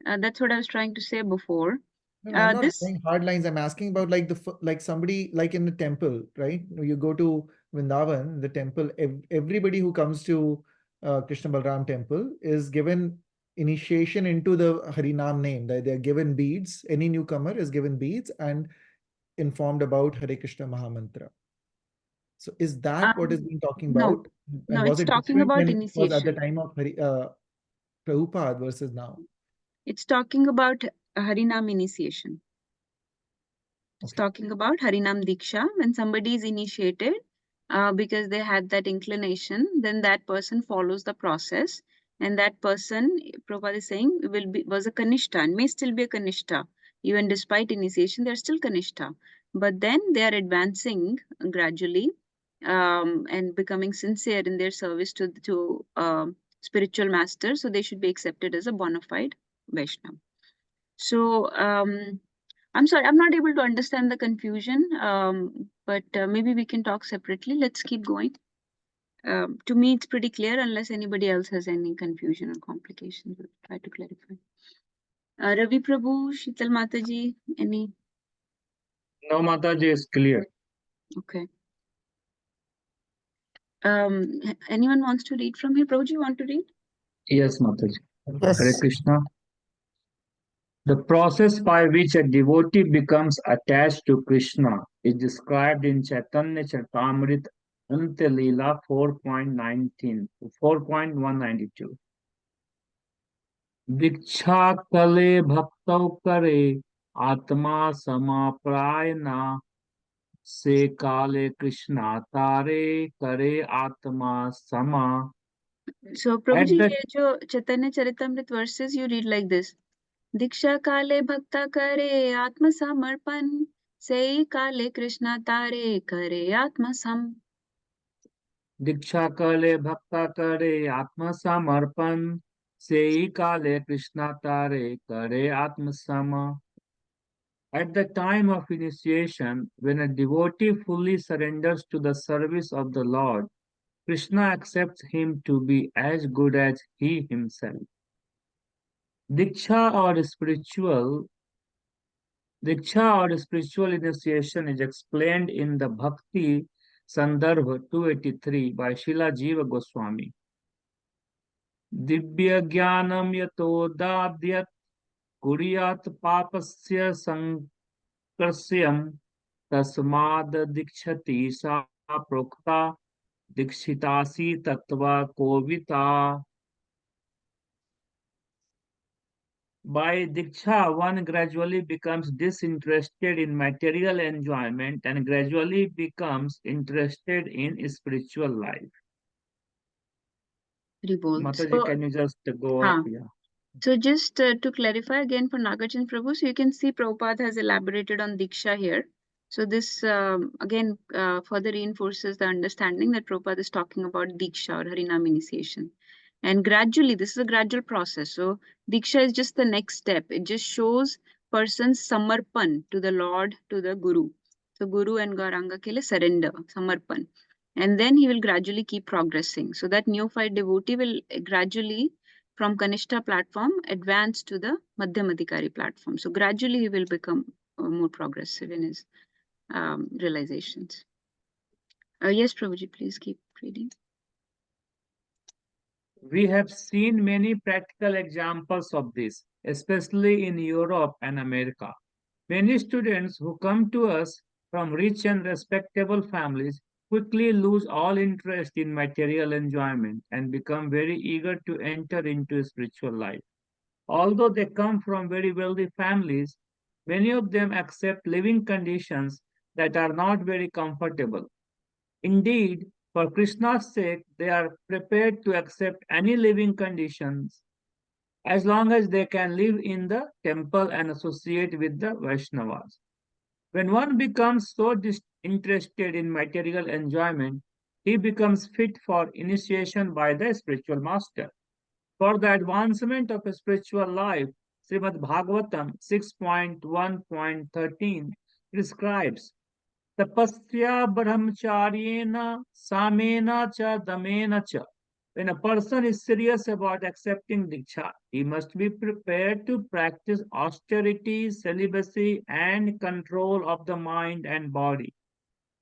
That's what I was trying to say before. No, I'm not saying hard lines. I'm asking about like somebody like in the temple, right? You go to Vrindavan, the temple. Everybody who comes to Krishna Balram temple is given initiation into the Harinam name. They're given beads. Any newcomer is given beads and informed about Hare Krishna Mahamantra. So is that what is being talking No. about? And No, was it's it talking different about when it was at the initiation. time of Prabhupada versus now? It's talking about Harinam initiation. It's Okay. talking about Harinam Diksha. When somebody is initiated because they had that inclination, then that person follows the process. And that person, Prabhupada is saying, was a Kanishta and may still be a Kanishta. Even despite initiation, they're still Kanishta. But then they are advancing gradually and becoming sincere in their service to spiritual masters. So they should be accepted as a bona fide Vaishnava. So I'm sorry, I'm not able to understand the confusion, but maybe we can talk separately. Let's keep going. To me, it's pretty clear unless anybody else has any confusion or complications. We'll try to clarify. Ravi Prabhu, Sheetal Mataji, any? No, Mataji is clear. Okay. Anyone wants to read from here? Prabhuji, you want to read? Yes, Mataji. Yes. Hare Krishna. The process by which a devotee becomes attached to Krishna is described in Chaitanya Charitamrita Ante Leela 4.192. दीक्षा कले भक्तौ करे आत्मा समाप्रायना से काले कृष्णा तारे करे आत्मा समा. So, Prabhuji, ये जो Chaitanya Charitamrita verses, you read like this. दीक्षा काले भक्ता करे आत्म समर्पण से काले कृष्णा तारे करे आत्म सम. दीक्षा काले भक्ता करे आत्म समर्पण से काले कृष्णा तारे करे आत्म सम. At the time of initiation, when a devotee fully surrenders to the service of the Lord, Krishna accepts him to be as good as he himself. Diksha or spiritual initiation is explained in the Bhakti Sandarbha 283 by Srila Jiva Goswami. Divya Jnanam Yato Dadyat Kuriyat Papasya Sankarsyam Tasmad Dikshati Sa Prokta Dikshitasi Tattva Kovita. By Diksha, one gradually becomes disinterested in material enjoyment and gradually becomes interested in spiritual life. Mataji, can you just go up? Yeah. So just to clarify again for Nagarjuna Prabhu, so you can see Prabhupada has elaborated on Diksha here. So this again further reinforces the understanding that Prabhupada is talking about Diksha or Harinam initiation. And gradually, this is a gradual process. So Diksha is just the next step. It just shows person's samarpan to the Lord, to the Guru. So Guru and Gauranga ke liye surrender, samarpan. And then he will gradually keep progressing. So that neophyte devotee will gradually from Kanishta platform advance to the Madhyamadikari platform. So gradually he will become more progressive in his realizations. Yes, Prabhuji, please keep reading. We have seen many practical examples of this, especially in Europe and America. Many students who come to us from rich and respectable families quickly lose all interest in material enjoyment and become very eager to enter into spiritual life. Although they come from very wealthy families, many of them accept living conditions that are not very comfortable. Indeed, for Krishna's sake, they are prepared to accept any living conditions as long as they can live in the temple and associate with the Vaishnavas. When one becomes so interested in material enjoyment, he becomes fit for initiation by the spiritual master. For the advancement of a spiritual life, Srimad Bhagavatam 6.1.13 prescribes tapasya brahmacharyena samena cha damena cha. When a person is serious about accepting Diksha, he must be prepared to practice austerity, celibacy, and control of the mind and body.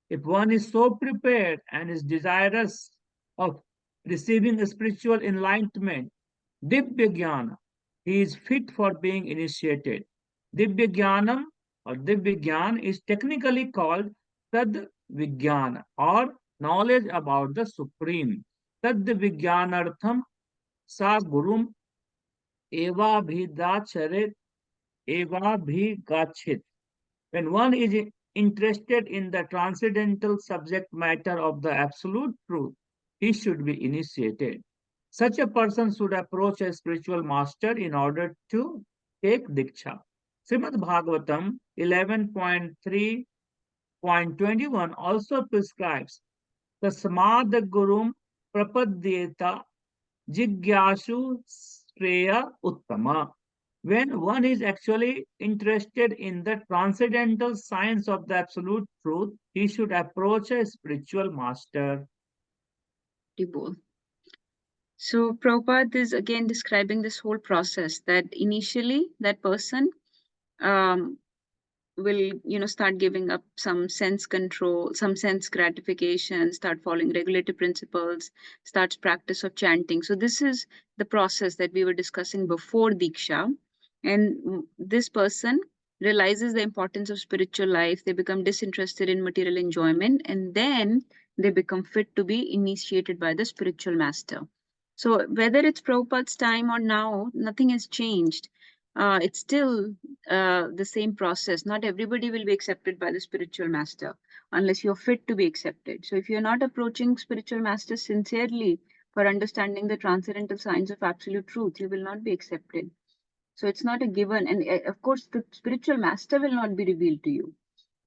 If one is so prepared and is desirous of receiving spiritual enlightenment, Divya Jnana, he is fit for being initiated. Divya Jnanam or Divya Jnana is technically called Tad Vijnana or knowledge about the Supreme. Tad Vijnanartham Sa Gurum Eva Bhidacharet Eva Bhigachit. When one is interested in the transcendental subject matter of the absolute truth, he should be initiated. Such a person should approach a spiritual master in order to take Diksha. Srimad Bhagavatam 11.3.21 also prescribes Tasmad Gurum Prapadyeta Jigyasu Shreya Uttama. When one is actually interested in the transcendental science of the absolute truth, he should approach a spiritual master. So Prabhupada is again describing this whole process that initially that person will start giving up some sense control, some sense gratification, start following regulative principles, starts practice of chanting. So this is the process that we were discussing before Diksha. And this person realizes the importance of spiritual life, they become disinterested in material enjoyment, and then they become fit to be initiated by the spiritual master. So whether it's Prabhupada's time or now, nothing has changed. It's still the same process. Not everybody will be accepted by the spiritual master unless you're fit to be accepted. So if you're not approaching spiritual master sincerely for understanding the transcendental science of absolute truth, you will not be accepted. So it's not a given. And of course, the spiritual master will not be revealed to you.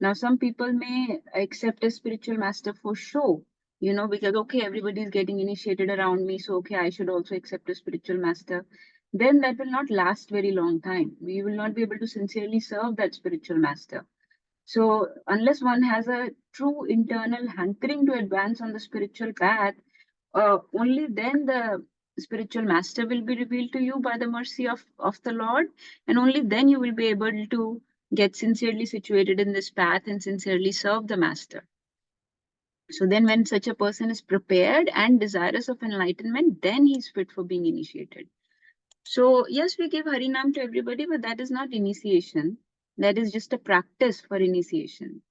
Now, some people may accept a spiritual master for show, because, okay, everybody is getting initiated around me, so, okay, I should also accept a spiritual master. Then that will not last very long time. We will not be able to sincerely serve that spiritual master. So unless one has a true internal hankering to advance on the spiritual path, only then the spiritual master will be revealed to you by the mercy of the Lord, and only then you will be able to get sincerely situated in this path and sincerely serve the master. So then when such a person is prepared and desirous of enlightenment, then he's fit for being initiated. So yes, we give Harinam to everybody, but that is not initiation. That is just a practice for initiation.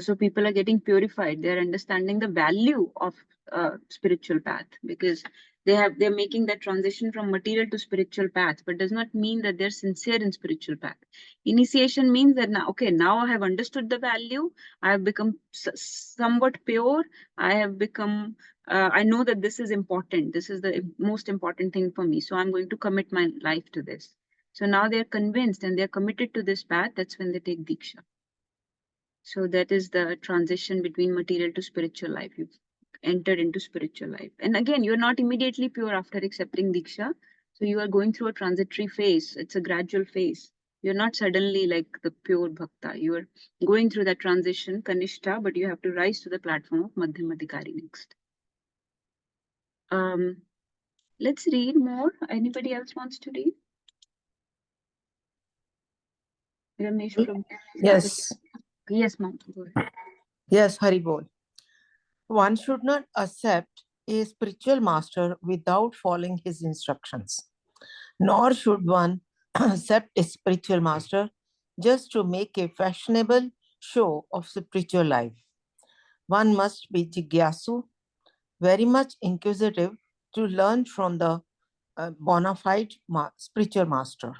So people are getting purified. They're understanding the value of spiritual path, because they're making that transition from material to spiritual path, but does not mean that they're sincere in spiritual path. Initiation means that now I have understood the value. I have become somewhat pure. I have become I know that this is important. This is the most important thing for me. So I'm going to commit my life to this. So now they're convinced and they're committed to this path. That's when they take Diksha. So that is the transition between material to spiritual life. You've entered into spiritual life. And again, you're not immediately pure after accepting Diksha. So you are going through a transitory phase. It's a gradual phase. You're not suddenly like the pure bhakta. You are going through that transition, Kanishta, but you have to rise to the platform of Madhyamadikari next. Let's read more. Anybody else wants to read? Ramesh, Yes. Yes, ma'am. Go ahead. Yes, Hari Bol. One should not accept a spiritual master without following his instructions, nor should one accept a spiritual master just to make a fashionable show of spiritual life. One must be jigyasu, very much inquisitive, to learn from the bona fide spiritual master.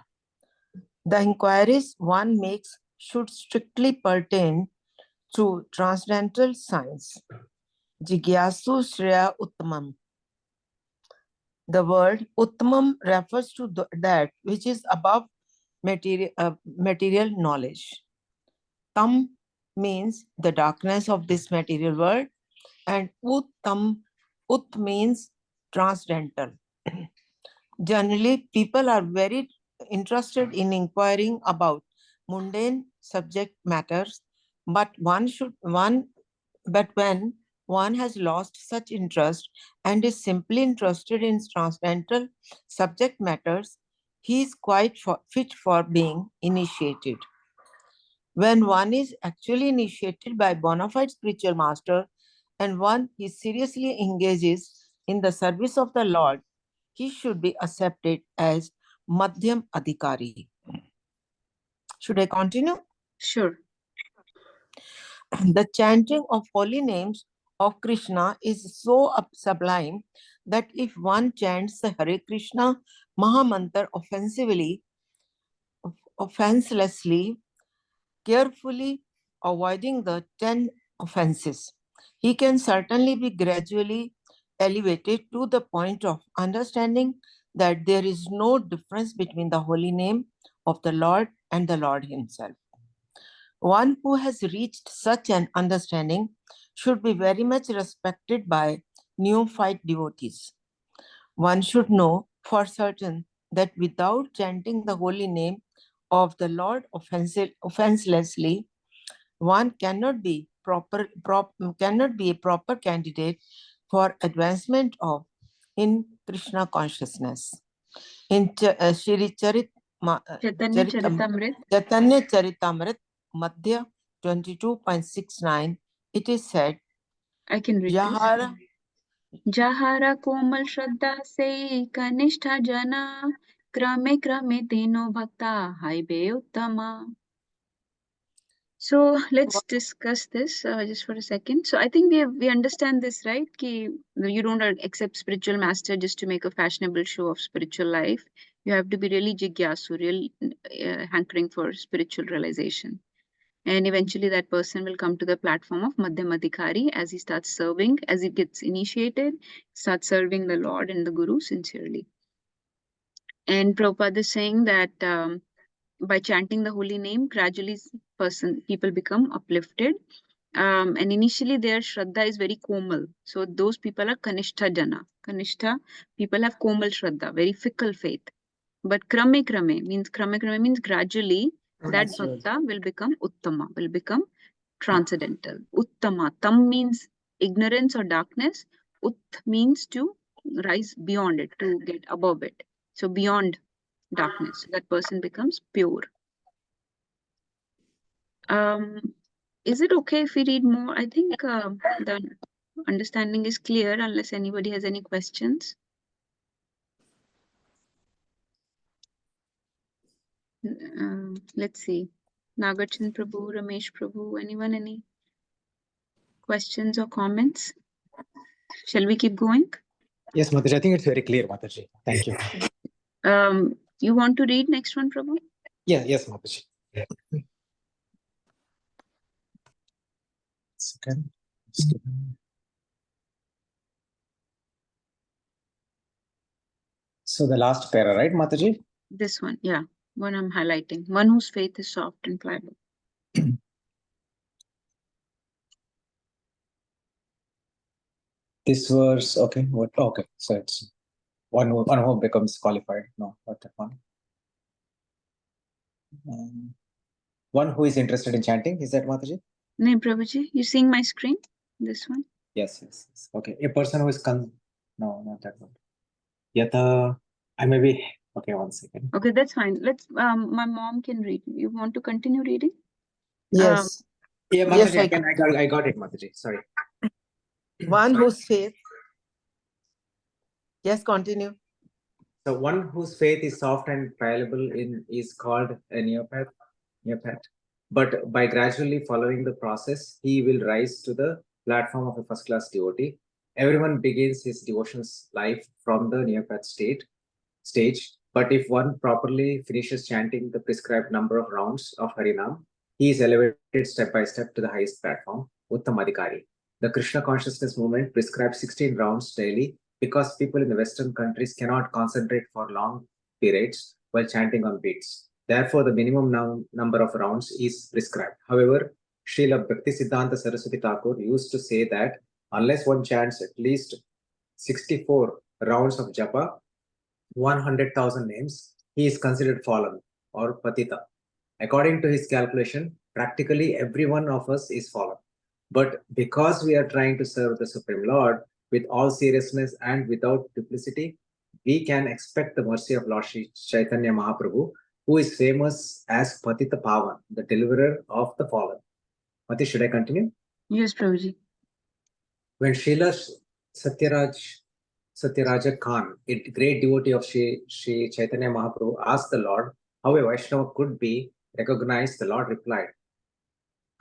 The inquiries one makes should strictly pertain to transcendental science. Jigyasu Shreya Uttamam. The word Uttamam refers to that which is above material knowledge. Tam means the darkness of this material world, and Ut means transcendental. Generally, people are very interested in inquiring about mundane subject matters, but when one has lost such interest and is simply interested in transcendental subject matters, he is quite fit for being initiated. When one is actually initiated by bona fide spiritual master and one he seriously engages in the service of the Lord, he should be accepted as Madhyam Adhikari. Should I continue? Sure. The chanting of holy names of Krishna is so sublime that if one chants the Hare Krishna Mahamantra offenselessly, carefully avoiding the 10 offenses, he can certainly be gradually elevated to the point of understanding that there is no difference between the holy name of the Lord and the Lord himself. One who has reached such an understanding should be very much respected by neophyte devotees. One should know for certain that without chanting the holy name of the Lord offenselessly, one cannot be a proper candidate for advancement of in Krishna consciousness. In Shri Chaitanya Charitamrit Madhya 22.69, it is said, I can read this. Jahara komal shraddha se kanishta jana krame krame teno bhakta haibe uttama. So let's discuss this just for a second. So I think we understand this, right? Ki you don't accept spiritual master just to make a fashionable show of spiritual life. You have to be really jigyasu, real hankering for spiritual realization. And eventually that person will come to the platform of Madhyam Adhikari as he starts serving, as he gets initiated, starts serving the Lord and the Guru sincerely. And Prabhupada is saying that by chanting the holy name, gradually people become uplifted. And initially their Shraddha is very komal. So those people are Kanishta Jana. Kanishta people have komal Shraddha, very fickle faith. But krame means gradually that bhakta will become uttama, will become transcendental. Uttama, tam means ignorance or darkness. Ut means to rise beyond it, to get above it. So beyond darkness, that person becomes pure. Is it okay if we read more? I think the understanding is clear unless anybody has any questions. Let's see. Nagarchan Prabhu, Ramesh Prabhu, anyone, any questions or comments? Shall we keep going? Yes, Mataji, I think it's very clear, Mataji. Thank you. You want to read next one, Prabhu? Yeah, yes, Mataji. Second. So the last para, right, Mataji? This one, yeah. One I'm highlighting. One whose faith is soft and pliable. This verse, okay. What? Okay, so it's one who becomes qualified. No, not that one. One who is interested in chanting. Is that Mataji? No, Prabhuji, you seeing my screen? This one? Yes, yes, yes. Okay, a person who is no, not that one. Yata, I may be. Okay, 1 second. Okay, that's fine. Let's. My mom can read. You want to continue reading? Yes. Yeah, Mataji, Yes, again, I got it, Mataji. Sorry. One whose faith. Yes, continue. So one whose faith is soft and pliable is called a neophyte. But by gradually following the process, he will rise to the platform of a first-class devotee. Everyone begins his devotions life from the neophyte stage. But if one properly finishes chanting the prescribed number of rounds of Harinam, he is elevated step by step to the highest platform, Uttamadhikari. The Krishna consciousness movement prescribes 16 rounds daily because people in the Western countries cannot concentrate for long periods while chanting on beats. Therefore, the minimum number of rounds is prescribed. However, Srila Bhaktisiddhanta Saraswati Thakur used to say that unless one chants at least 64 rounds of japa, 100,000 names, he is considered fallen or patita. According to his calculation, practically every one of us is fallen. But because we are trying to serve the Supreme Lord with all seriousness and without duplicity, we can expect the mercy of Lord Shri Chaitanya Mahaprabhu, who is famous as Patita Pavan, the deliverer of the fallen. Mati, should I continue? Yes, Prabhuji. When Srila Satyaraja Khan, a great devotee of Sri Chaitanya Mahaprabhu, asked the Lord how a Vaishnava could be recognized, the Lord replied,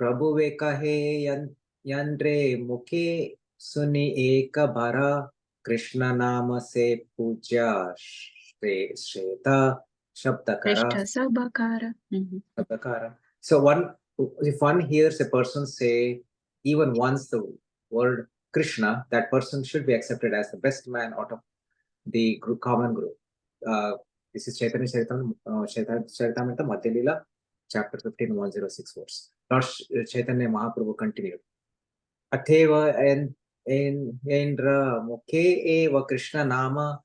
Prabhu ve kahe yandre mukhe suni eka bara Krishna nama se puja shreta shabdakara. Krishna Sabakara. Shabdakara. So if one hears a person say even once the word Krishna, that person should be accepted as the best man out of the common group. This is Chaitanya Charitamrita Madhya Leela, chapter 15, 106 verse. Lord Chaitanya Mahaprabhu continued. Atheva Endra Mukhe eva Krishna Nama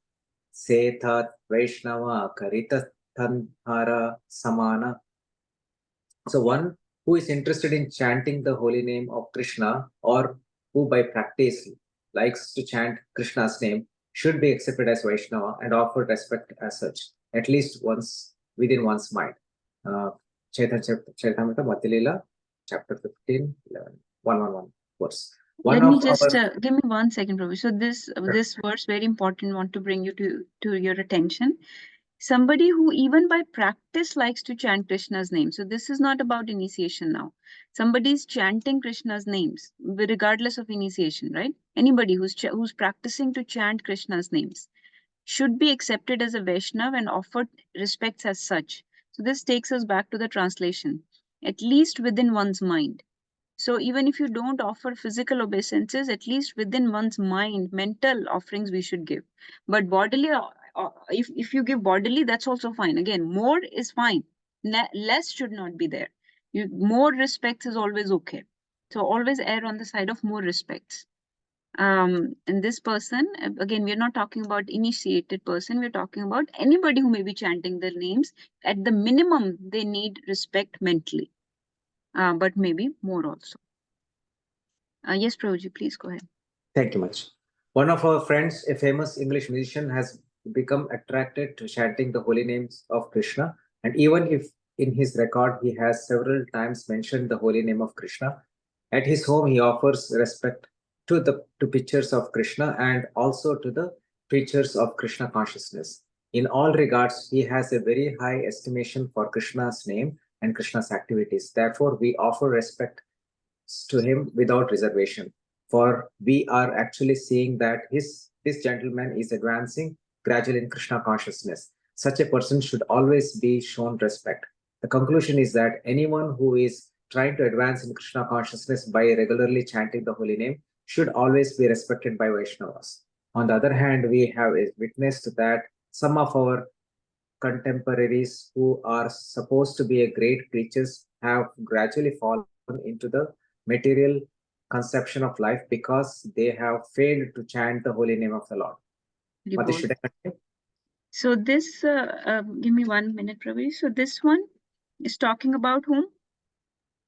Sethat Vaishnava Karita Thanhara Samana. So one who is interested in chanting the holy name of Krishna, or who by practice likes to chant Krishna's name, should be accepted as Vaishnava and offered respect as such, at least once within one's mind. Charitamrita Madhya Leela, chapter 15, 111 verse. Let me just give me 1 second, Prabhu. So this verse, very important, want to bring you to your attention. Somebody who even by practice likes to chant Krishna's name. So this is not about initiation now. Somebody is chanting Krishna's names regardless of initiation, right? Anybody who's practicing to chant Krishna's names should be accepted as a Vaishnava and offered respects as such. So this takes us back to the translation, at least within one's mind. So even if you don't offer physical obeisances, at least within one's mind, mental offerings we should give. But bodily, if you give bodily, that's also fine. Again, more is fine. Less should not be there. More respects is always okay. So always err on the side of more respects. And this person, again, we're not talking about initiated person. We're talking about anybody who may be chanting their names. At the minimum, they need respect mentally. But maybe more also. Yes, Prabhuji, please go ahead. Thank you much. One of our friends, a famous English musician, has become attracted to chanting the holy names of Krishna. And even if in his record he has several times mentioned the holy name of Krishna, at his home he offers respect to pictures of Krishna and also to the preachers of Krishna consciousness. In all regards, he has a very high estimation for Krishna's name and Krishna's activities. Therefore, we offer respect to him without reservation, for we are actually seeing that this gentleman is advancing gradually in Krishna consciousness. Such a person should always be shown respect. The conclusion is that anyone who is trying to advance in Krishna consciousness by regularly chanting the holy name should always be respected by Vaishnavas. On the other hand, we have witnessed that some of our contemporaries who are supposed to be a great preachers have gradually fallen into the material conception of life because they have failed to chant the holy name of the Lord. Mati, should I continue? So this, give me 1 minute, Prabhu. So this one is talking about whom?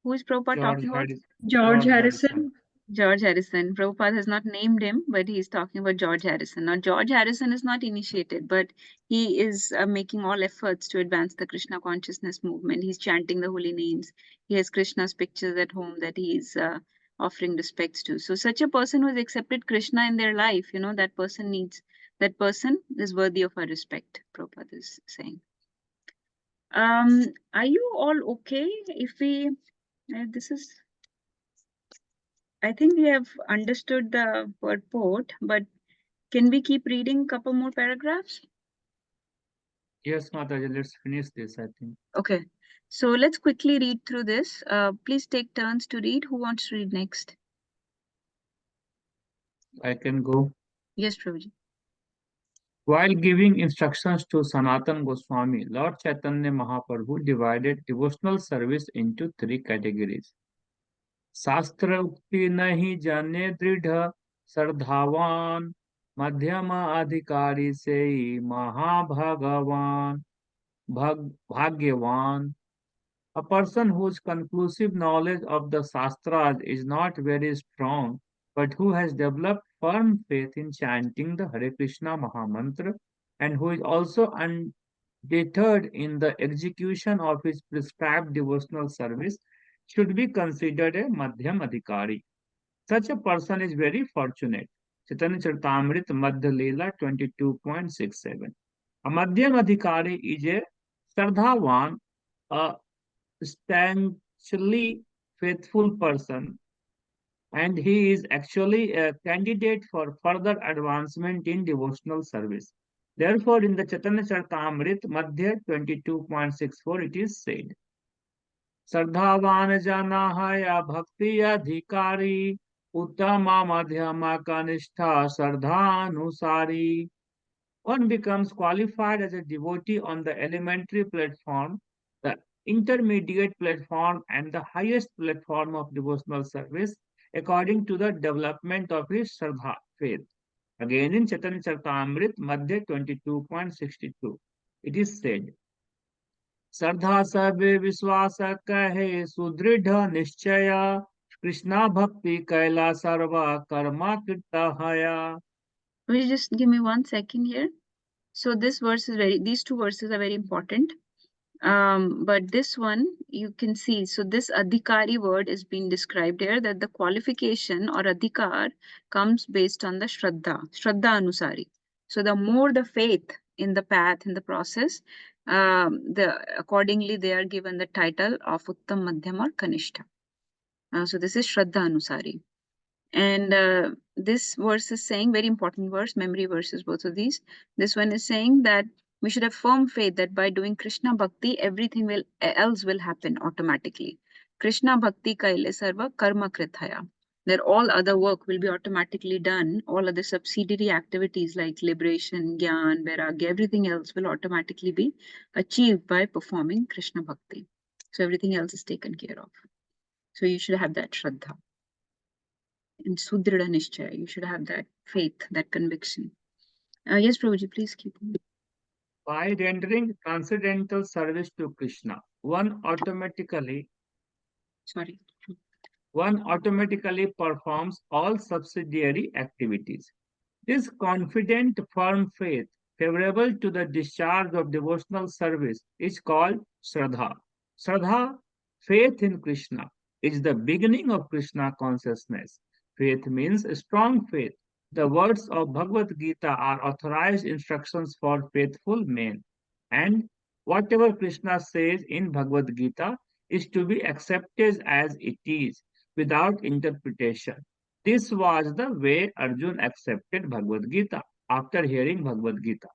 Who is Prabhupada talking about? George Harrison. George Harrison. Prabhupada has not named him, but he's talking about George Harrison. Now, George Harrison is not initiated, but he is making all efforts to advance the Krishna consciousness movement. He's chanting the holy names. He has Krishna's pictures at home that he's offering respects to. So such a person who has accepted Krishna in their life, that person is worthy of our respect, Prabhupada is saying. Are you all okay if we, I think we have understood the purport, but can we keep reading a couple more paragraphs? Yes, Mataji, let's finish this, I think. Okay, so let's quickly read through this. Please take turns to read. Who wants to read next? I can go. Yes, Prabhuji. While giving instructions to Sanatan Goswami, Lord Chaitanya Mahaprabhu divided devotional service into 3 categories. शास्त्र उक्ति नहीं जाने दृढ़ श्रद्धावान मध्यम अधिकारी से महाभगवान भाग्यवान. A person whose conclusive knowledge of the Shastras is not very strong, but who has developed firm faith in chanting the Hare Krishna Mahamantra and who is also undeterred in the execution of his prescribed devotional service, should be considered a Madhyam Adhikari. Such a person is very fortunate. Chaitanya Charitamrita Madhya Leela 22.67. A Madhyam Adhikari is a Shraddhavan, a substantially faithful person, and he is actually a candidate for further advancement in devotional service. Therefore, in the Chaitanya Charitamrita Madhya 22.64, it is said, श्रद्धावान जना है या भक्ति अधिकारी उत्तम मध्यम कनिष्ठा श्रद्धानुसारी. One becomes qualified as a devotee on the elementary platform, the intermediate platform, and the highest platform of devotional service according to the development of his Shraddha, faith. Again in Chaitanya Charitamrita Madhya 22.62, it is said, श्रद्धा सर्वे विश्वास कहे सुदृढ़ निश्चय कृष्णा भक्ति कैला सर्वा कर्मा कृता हया. Will you just give me 1 second here? So this verse is these two verses are very important. But this one you can see, so this adhikari word is being described here, that the qualification or adhikar comes based on the shraddha anusari. So the more the faith in the path, in the process, accordingly they are given the title of Uttam, Madhyam or Kanishta. So this is shraddha anusari. And this verse is saying, very important verse, memory verses, both of these. This one is saying that we should have firm faith that by doing Krishna Bhakti, everything else will happen automatically. Krishna Bhakti kaile sarva karma krithaya. That all other work will be automatically done. All other subsidiary activities like liberation, jnana, vairagya, everything else will automatically be achieved by performing Krishna Bhakti. So everything else is taken care of. So you should have that shraddha. And Sudrida Nishchaya, you should have that faith, that conviction. Yes, Prabhuji, please keep on. By rendering transcendental service to Krishna, one automatically performs all subsidiary activities. This confident, firm faith, favorable to the discharge of devotional service, is called Shraddha. Shraddha, faith in Krishna, is the beginning of Krishna consciousness. Faith means strong faith. The words of Bhagavad Gita are authorized instructions for faithful men. And whatever Krishna says in Bhagavad Gita is to be accepted as it is, without interpretation. This was the way Arjun accepted Bhagavad Gita after hearing Bhagavad Gita.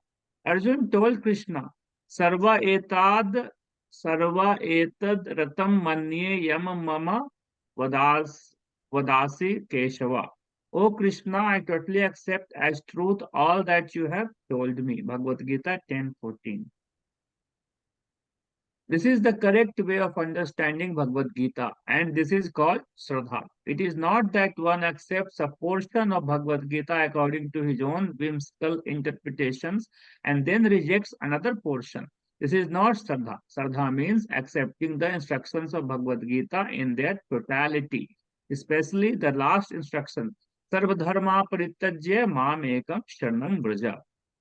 Arjun told Krishna, Sarva etad ratam manye yam mama vadasi Keshava. O Krishna, I totally accept as truth all that you have told me. Bhagavad Gita 10:14. This is the correct way of understanding Bhagavad Gita, and this is called Shraddha. It is not that one accepts a portion of Bhagavad Gita according to his own whimsical interpretations and then rejects another portion. This is not Shraddha. Shraddha means accepting the instructions of Bhagavad Gita in their totality, especially the last instruction, Sarva Dharma Parityajya Mam Ekam Sharanam Vraja.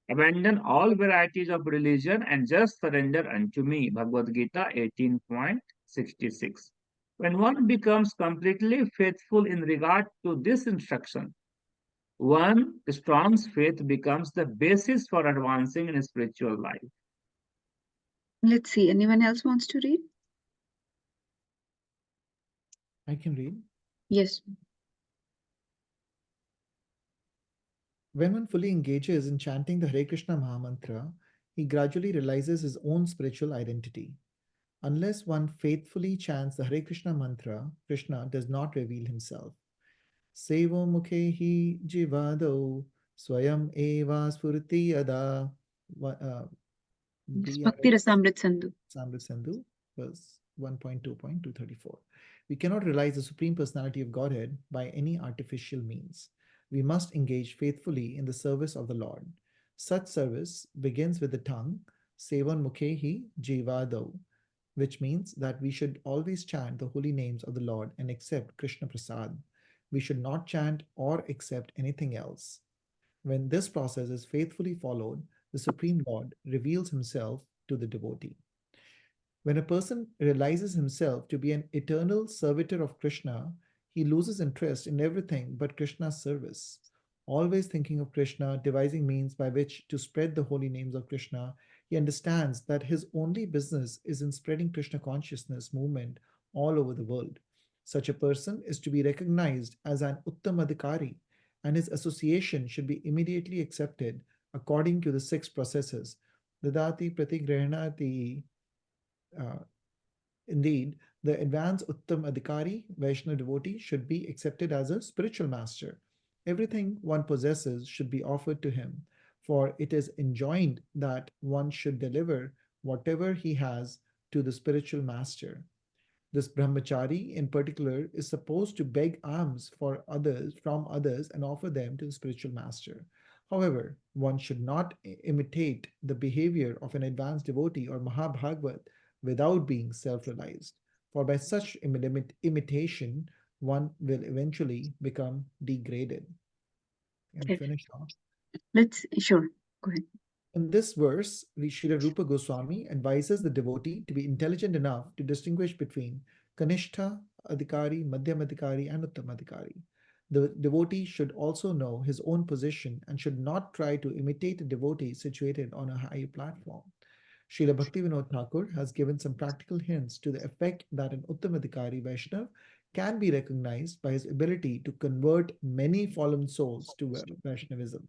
Abandon all varieties of religion and just surrender unto me. Bhagavad Gita 18.66. When one becomes completely faithful in regard to this instruction, one strong faith becomes the basis for advancing in spiritual life. Let's see, anyone else wants to read? I can read. Yes. When one fully engages in chanting the Hare Krishna Mahamantra, he gradually realizes his own spiritual identity. Unless one faithfully chants the Hare Krishna mantra, Krishna does not reveal himself. Sevo mukhehi jivado swayam eva spurti yada. Bhakti Rasamrit Sandhu. Samrit Sandhu, verse 1.2.234. We cannot realize the Supreme Personality of Godhead by any artificial means. We must engage faithfully in the service of the Lord. Such service begins with the tongue, Sevan Mukhehi Jivado, which means that we should always chant the holy names of the Lord and accept Krishna Prasad. We should not chant or accept anything else. When this process is faithfully followed, the Supreme Lord reveals himself to the devotee. When a person realizes himself to be an eternal servitor of Krishna, he loses interest in everything but Krishna's service. Always thinking of Krishna, devising means by which to spread the holy names of Krishna, he understands that his only business is in spreading Krishna consciousness movement all over the world. Such a person is to be recognized as an Uttamadhikari, and his association should be immediately accepted according to the 6 processes. Dadati Pratigrehanati. Indeed, the advanced Uttam Adhikari, Vaishnava devotee, should be accepted as a spiritual master. Everything one possesses should be offered to him, for it is enjoined that one should deliver whatever he has to the spiritual master. This brahmachari in particular is supposed to beg alms for others from others and offer them to the spiritual master. However, one should not imitate the behavior of an advanced devotee or Mahabhagavat without being self-realized, for by such imitation one will eventually become degraded. And Okay. finish off. Sure, go ahead. In this verse, Srila Rupa Goswami advises the devotee to be intelligent enough to distinguish between Kanishta Adhikari, Madhyam Adhikari, and Uttam Adhikari. The devotee should also know his own position and should not try to imitate a devotee situated on a higher platform. Srila Bhaktivinoda Thakur has given some practical hints to the effect that an Uttamadhikari Vaishnav can be recognized by his ability to convert many fallen souls to Vaishnavism.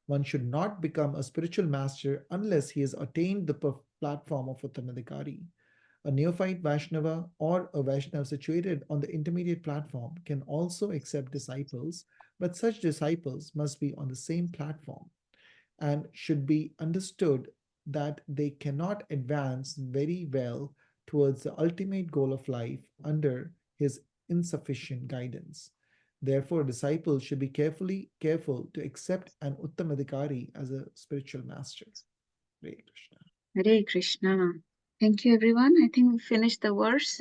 One should not become a spiritual master unless he has attained the platform of Uttamadhikari. A neophyte Vaishnava or a Vaishnava situated on the intermediate platform can also accept disciples, but such disciples must be on the same platform and should be understood that they cannot advance very well towards the ultimate goal of life under his insufficient guidance. Therefore, disciples should be careful to accept an Uttamadhikari as a spiritual master. Hare Krishna. Hare Krishna. Thank you, everyone. I think we finished the verse.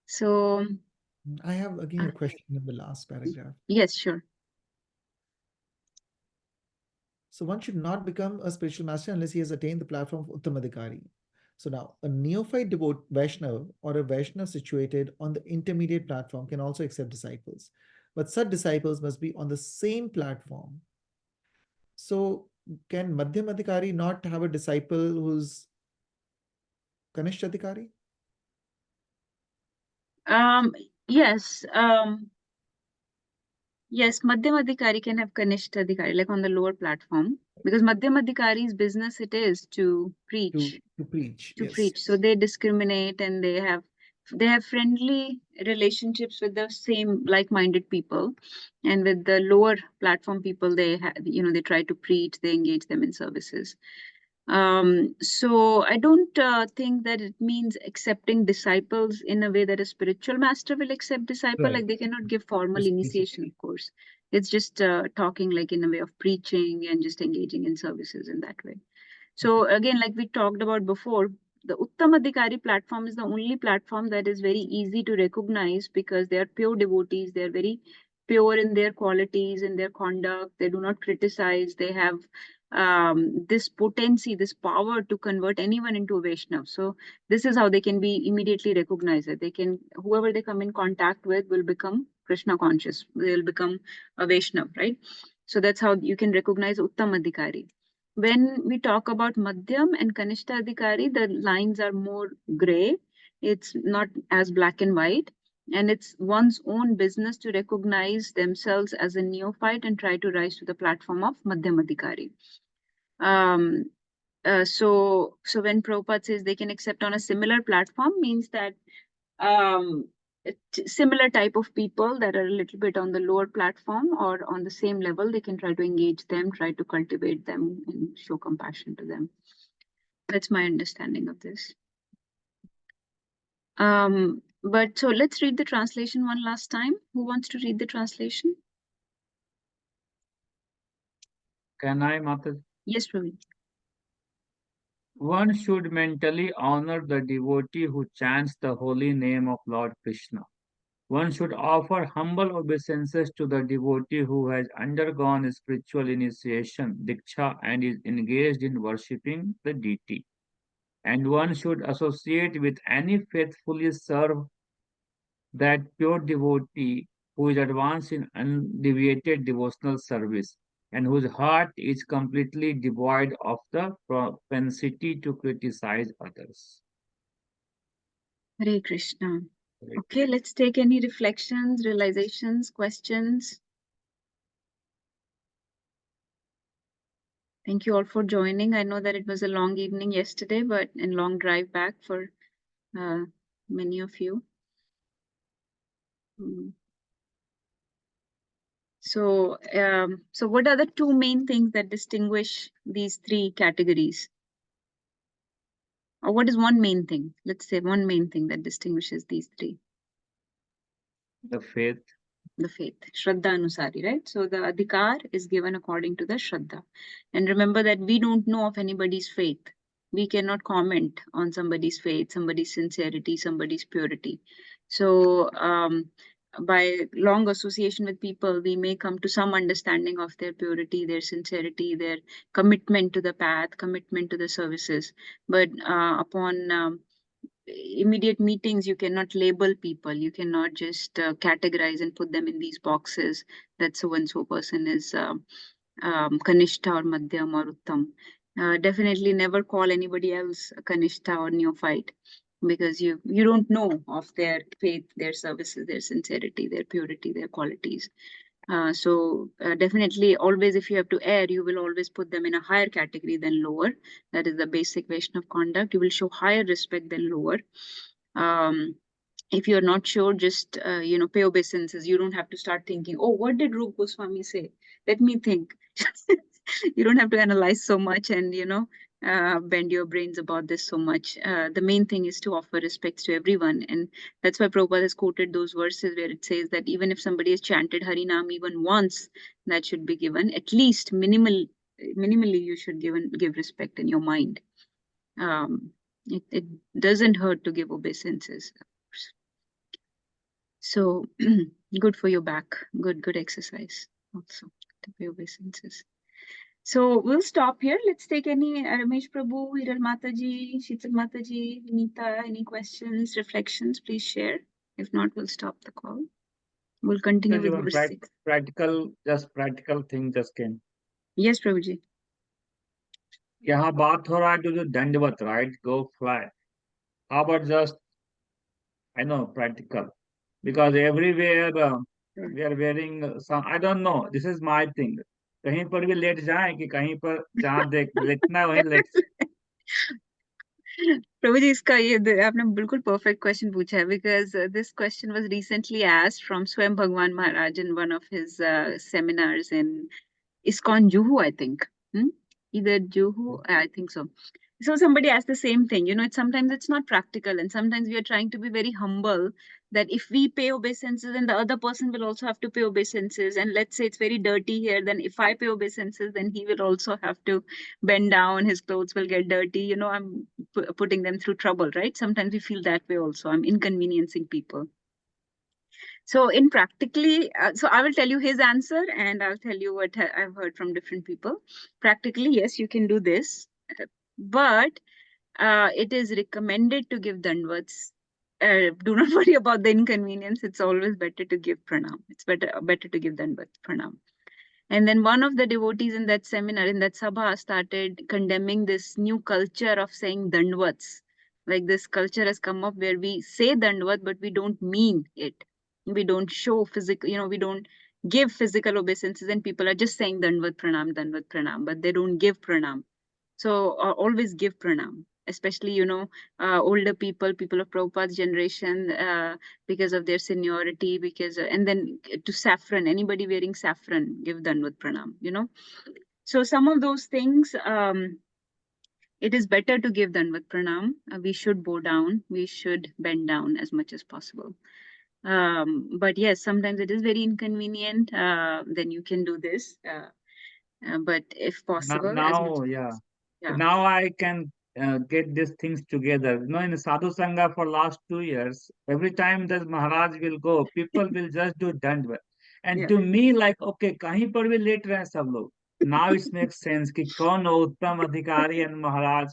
So I have again a question in the last paragraph. yes, sure. So one should not become a spiritual master unless he has attained the platform of Uttamadhikari. So now, a neophyte devote Vaishnav or a Vaishnav situated on the intermediate platform can also accept disciples. But such disciples must be on the same platform. So can Madhyam Adhikari not have a disciple who's Kanishta Adhikari? Yes. Yes, Madhyam Adhikari can have Kanishta Adhikari, like on the lower platform, because Madhyam Adhikari's business it is to preach. To preach, to yes. preach. So they discriminate and they have friendly relationships with the same like-minded people, and with the lower platform people, they they try to preach, they engage them in services. So I don't think that it means accepting disciples in a way that a spiritual master will accept disciple. Right. Like they cannot give formal Just initiation, of course. It's just talking like in a way of preaching and just engaging in services in that way. So again, like we talked about before, the Uttamadhikari platform is the only platform that is very easy to recognize because they are pure devotees. They are very pure in their qualities, in their conduct. They do not criticize. They have this potency, this power to convert anyone into a Vaishnav. So this is how they can be immediately recognized. They can, whoever they come in contact with will become Krishna conscious. They'll become a Vaishnav, right? So that's how you can recognize Uttamadhikari. When we talk about Madhyam and Kanishta Adhikari, the lines are more gray. It's not as black and white. And it's one's own business to recognize themselves as a neophyte and try to rise to the platform of Madhyam Adhikari. So when Prabhupada says they can accept on a similar platform, means that similar type of people that are a little bit on the lower platform or on the same level, they can try to engage them, try to cultivate them and show compassion to them. That's my understanding of this. But so let's read the translation one last time. Who wants to read the translation? Can I, Mataji? Yes, Praveen. One should mentally honor the devotee who chants the holy name of Lord Krishna. One should offer humble obeisances to the devotee who has undergone spiritual initiation, Diksha, and is engaged in worshipping the deity. And one should associate with any faithfully serve that pure devotee who is advanced in undeviated devotional service and whose heart is completely devoid of the propensity to criticize others. Hare Krishna. Right. Okay, let's take any reflections, realizations, questions. Thank you all for joining. I know that it was a long evening yesterday, but and long drive back for many of you. So what are the two main things that distinguish these three categories? Or what is one main thing? Let's say one main thing that distinguishes these three. The faith. The faith, Shraddha Anusari, right? So the adhikar is given according to the Shraddha. And remember that we don't know of anybody's faith. We cannot comment on somebody's faith, somebody's sincerity, somebody's purity. So by long association with people, we may come to some understanding of their purity, their sincerity, their commitment to the path, commitment to the services. But upon immediate meetings, you cannot label people. You cannot just categorize and put them in these boxes that so and so person is Kanishta or Madhyam or Uttam. Definitely never call anybody else a Kanishta or neophyte, because you don't know of their faith, their services, their sincerity, their purity, their qualities. So definitely always, if you have to err, you will always put them in a higher category than lower. That is the basic Vaishnav conduct. You will show higher respect than lower. If you're not sure, just pay obeisances. You don't have to start thinking, oh, what did Rupa Goswami say? Let me think. You don't have to analyze so much and bend your brains about this so much. The main thing is to offer respects to everyone, and that's why Prabhupada has quoted those verses where it says that even if somebody has chanted Harinam even once, that should be given at least minimally. You should give respect in your mind. It doesn't hurt to give obeisances. So good for your back. Good exercise also to pay obeisances. So we'll stop here. Let's take any Ramesh Prabhu, Hiral Mataji, Sheetal Mataji, Vinita, any questions, reflections, please share. If not, we'll stop the call. We'll continue with verse 6. Practical thing just came. Yes, Prabhuji. यहाँ बात हो रहा है जो दंडवत, right? Go fly. How about just, I know, practical? Because everywhere we are wearing some, I don't know, this is my thing. कहीं पर भी लेट जाए कि कहीं पर जहाँ देख लेटना है वहीं लेट. प्रभु जी, इसका ये आपने बिल्कुल perfect question पूछा है, because this question was recently asked from Swayam Bhagwan Maharaj in one of his seminars in ISKCON Juhu, I think. Either Juhu, I think so. So somebody asked the same thing. Sometimes it's not practical, and sometimes we are trying to be very humble, that if we pay obeisances, then the other person will also have to pay obeisances. And let's say it's very dirty here, then if I pay obeisances, then he will also have to bend down, his clothes will get dirty. I'm putting them through trouble, right? Sometimes we feel that way also. I'm inconveniencing people. So in practically, so I will tell you his answer, and I'll tell you what I've heard from different people. Practically, yes, you can do this, but it is recommended to give dandavats. Do not worry about the inconvenience. It's always better to give pranam. It's better to give dandavats pranam. And then one of the devotees in that seminar, in that sabha, started condemning this new culture of saying dandavats. Like this culture has come up where we say dandavat, but we don't mean it. We don't show physical, we don't give physical obeisances, and people are just saying dandavat pranam, but they don't give pranam. So always give pranam, especially, older people of Prabhupada's generation, because of their seniority, and then to saffron, anybody wearing saffron, give dandavat pranam, So some of those things, it is better to give Dandavat Pranam. We should bow down. We should bend down as much as possible. But yes, sometimes it is very inconvenient. Then you can do this. But if possible, as much as Yeah. yeah. Now I can get these things together. You know, in Sadhu Sangha for last 2 years, every time that Maharaj will go, people will just do Dandvat. And Yeah. to me, like, okay, kahin par bhi late rahe sab log. Now it makes sense ki kaun ho Uttam Adhikari and Maharaj.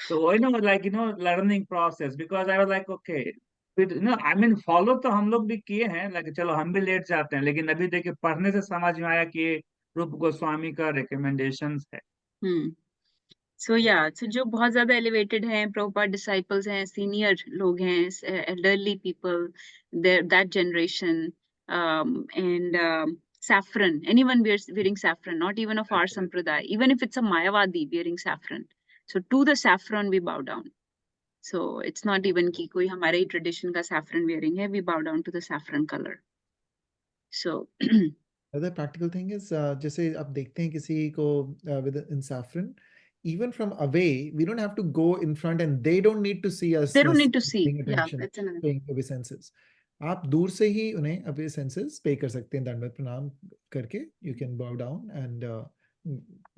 So, like, learning process, because I was like, okay, I mean, follow तो हम लोग भी किए हैं, like, चलो हम भी late जाते हैं, लेकिन अभी देखिए पढ़ने से समझ में आया कि ये रूप गोस्वामी का recommendations है. So yeah, so जो बहुत ज़्यादा elevated हैं, Prabhupada disciples हैं, senior लोग हैं, elderly people, that generation, and saffron. Anyone wearing saffron, not even of our sampradaya, even if it's a Mayavadi wearing saffron. So to the saffron we bow down. So it's not even कि कोई हमारे ही tradition का saffron wearing है, we bow down to the saffron color. So Other practical thing is जैसे आप देखते हैं किसी को with in saffron, even from away, we don't have to go in front, and they don't need to see us. they don't need to see. Paying Yeah, attention, that's another. paying obeisances. आप दूर से ही उन्हें obeisances pay कर सकते हैं, दंडवत प्रणाम करके. You can bow down and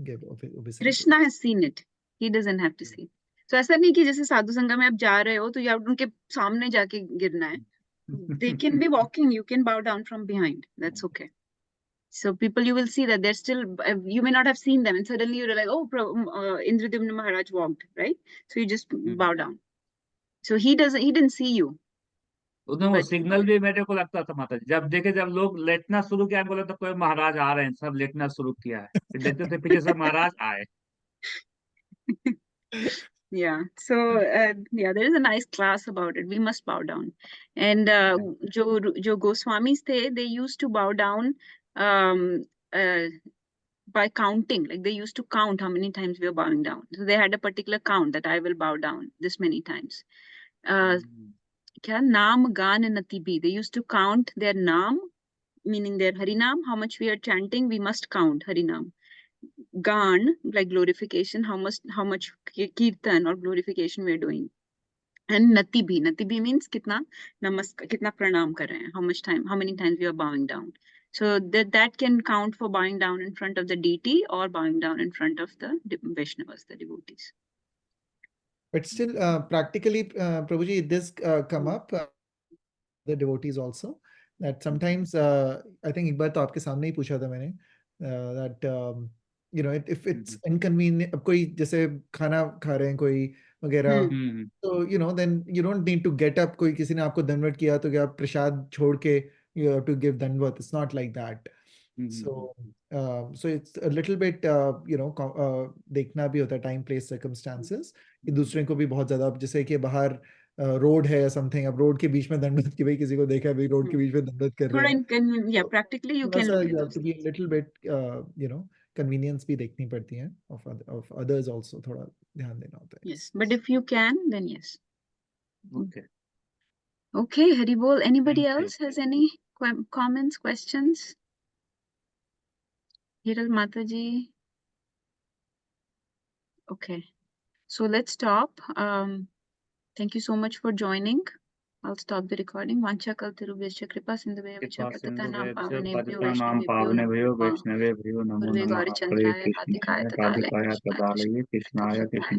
give obeisances. Krishna has seen it. He doesn't have to see. So ऐसा नहीं कि जैसे साधु संघ में आप जा रहे हो तो या उनके सामने जाके गिरना है. They can be walking. You can bow down from behind. That's okay. So people, you will see that they're still. You may not have seen them, and suddenly you're like, oh, Indradimna Maharaj walked, right? So you just bow down. So he didn't see you. उसमें वो signal भी मेरे को लगता था माता जी, जब लोग लेटना शुरू किया, बोला तो कोई महाराज आ रहे हैं, सब लेटना शुरू किया है, फिर देखते थे पीछे सब महाराज आए. Yeah, so yeah, there is a nice class about it. We must bow down. And jo Goswamis the, they used to bow down by counting. Like they used to count how many times we are bowing down. So they had a particular count that I will bow down this many times. Kya naam gan natibi. They used to count their naam, meaning their harinam, how much we are chanting, we must count harinam. Gan, like glorification, how much kirtan or glorification we are doing. And natibi means kitna pranam kar rahe hain, how many times we are bowing down. So that can count for bowing down in front of the deity or bowing down in front of the Vaishnavas, the devotees. But still, practically, Prabhuji, it does come up, the devotees also, that sometimes, I think एक बार तो आपके सामने ही पूछा था मैंने, that if it's inconvenient, अब कोई जैसे खाना खा रहे हैं कोई वगैरह, so then you don't need to get up. कोई किसी ने आपको दंडवत किया तो क्या आप प्रसाद छोड़ के you have to give दंडवत. It's not like that. So it's a little bit देखना भी होता है, time, place, circumstances, कि दूसरे को भी बहुत ज्यादा, जैसे कि बाहर रोड है या समथिंग, अब रोड के बीच में दंडवत की, भाई किसी को देखा है भाई रोड के बीच में दंडवत कर रहे हैं, yeah, practically you can look at those. To be a little bit convenience भी देखनी पड़ती है of others also, थोड़ा ध्यान देना होता है. Yes, but if you can, then yes. Okay, Haribol. Anybody else has any comments, questions? Hiral Mataji. Okay, so let's stop. Thank you so much for joining. I'll stop the recording. Vancha kaltirubhyascha kripa sindhubhaya vicha patatanam pavane Vaishnave bhyo namo namah. Hare Krishna Hare Krishna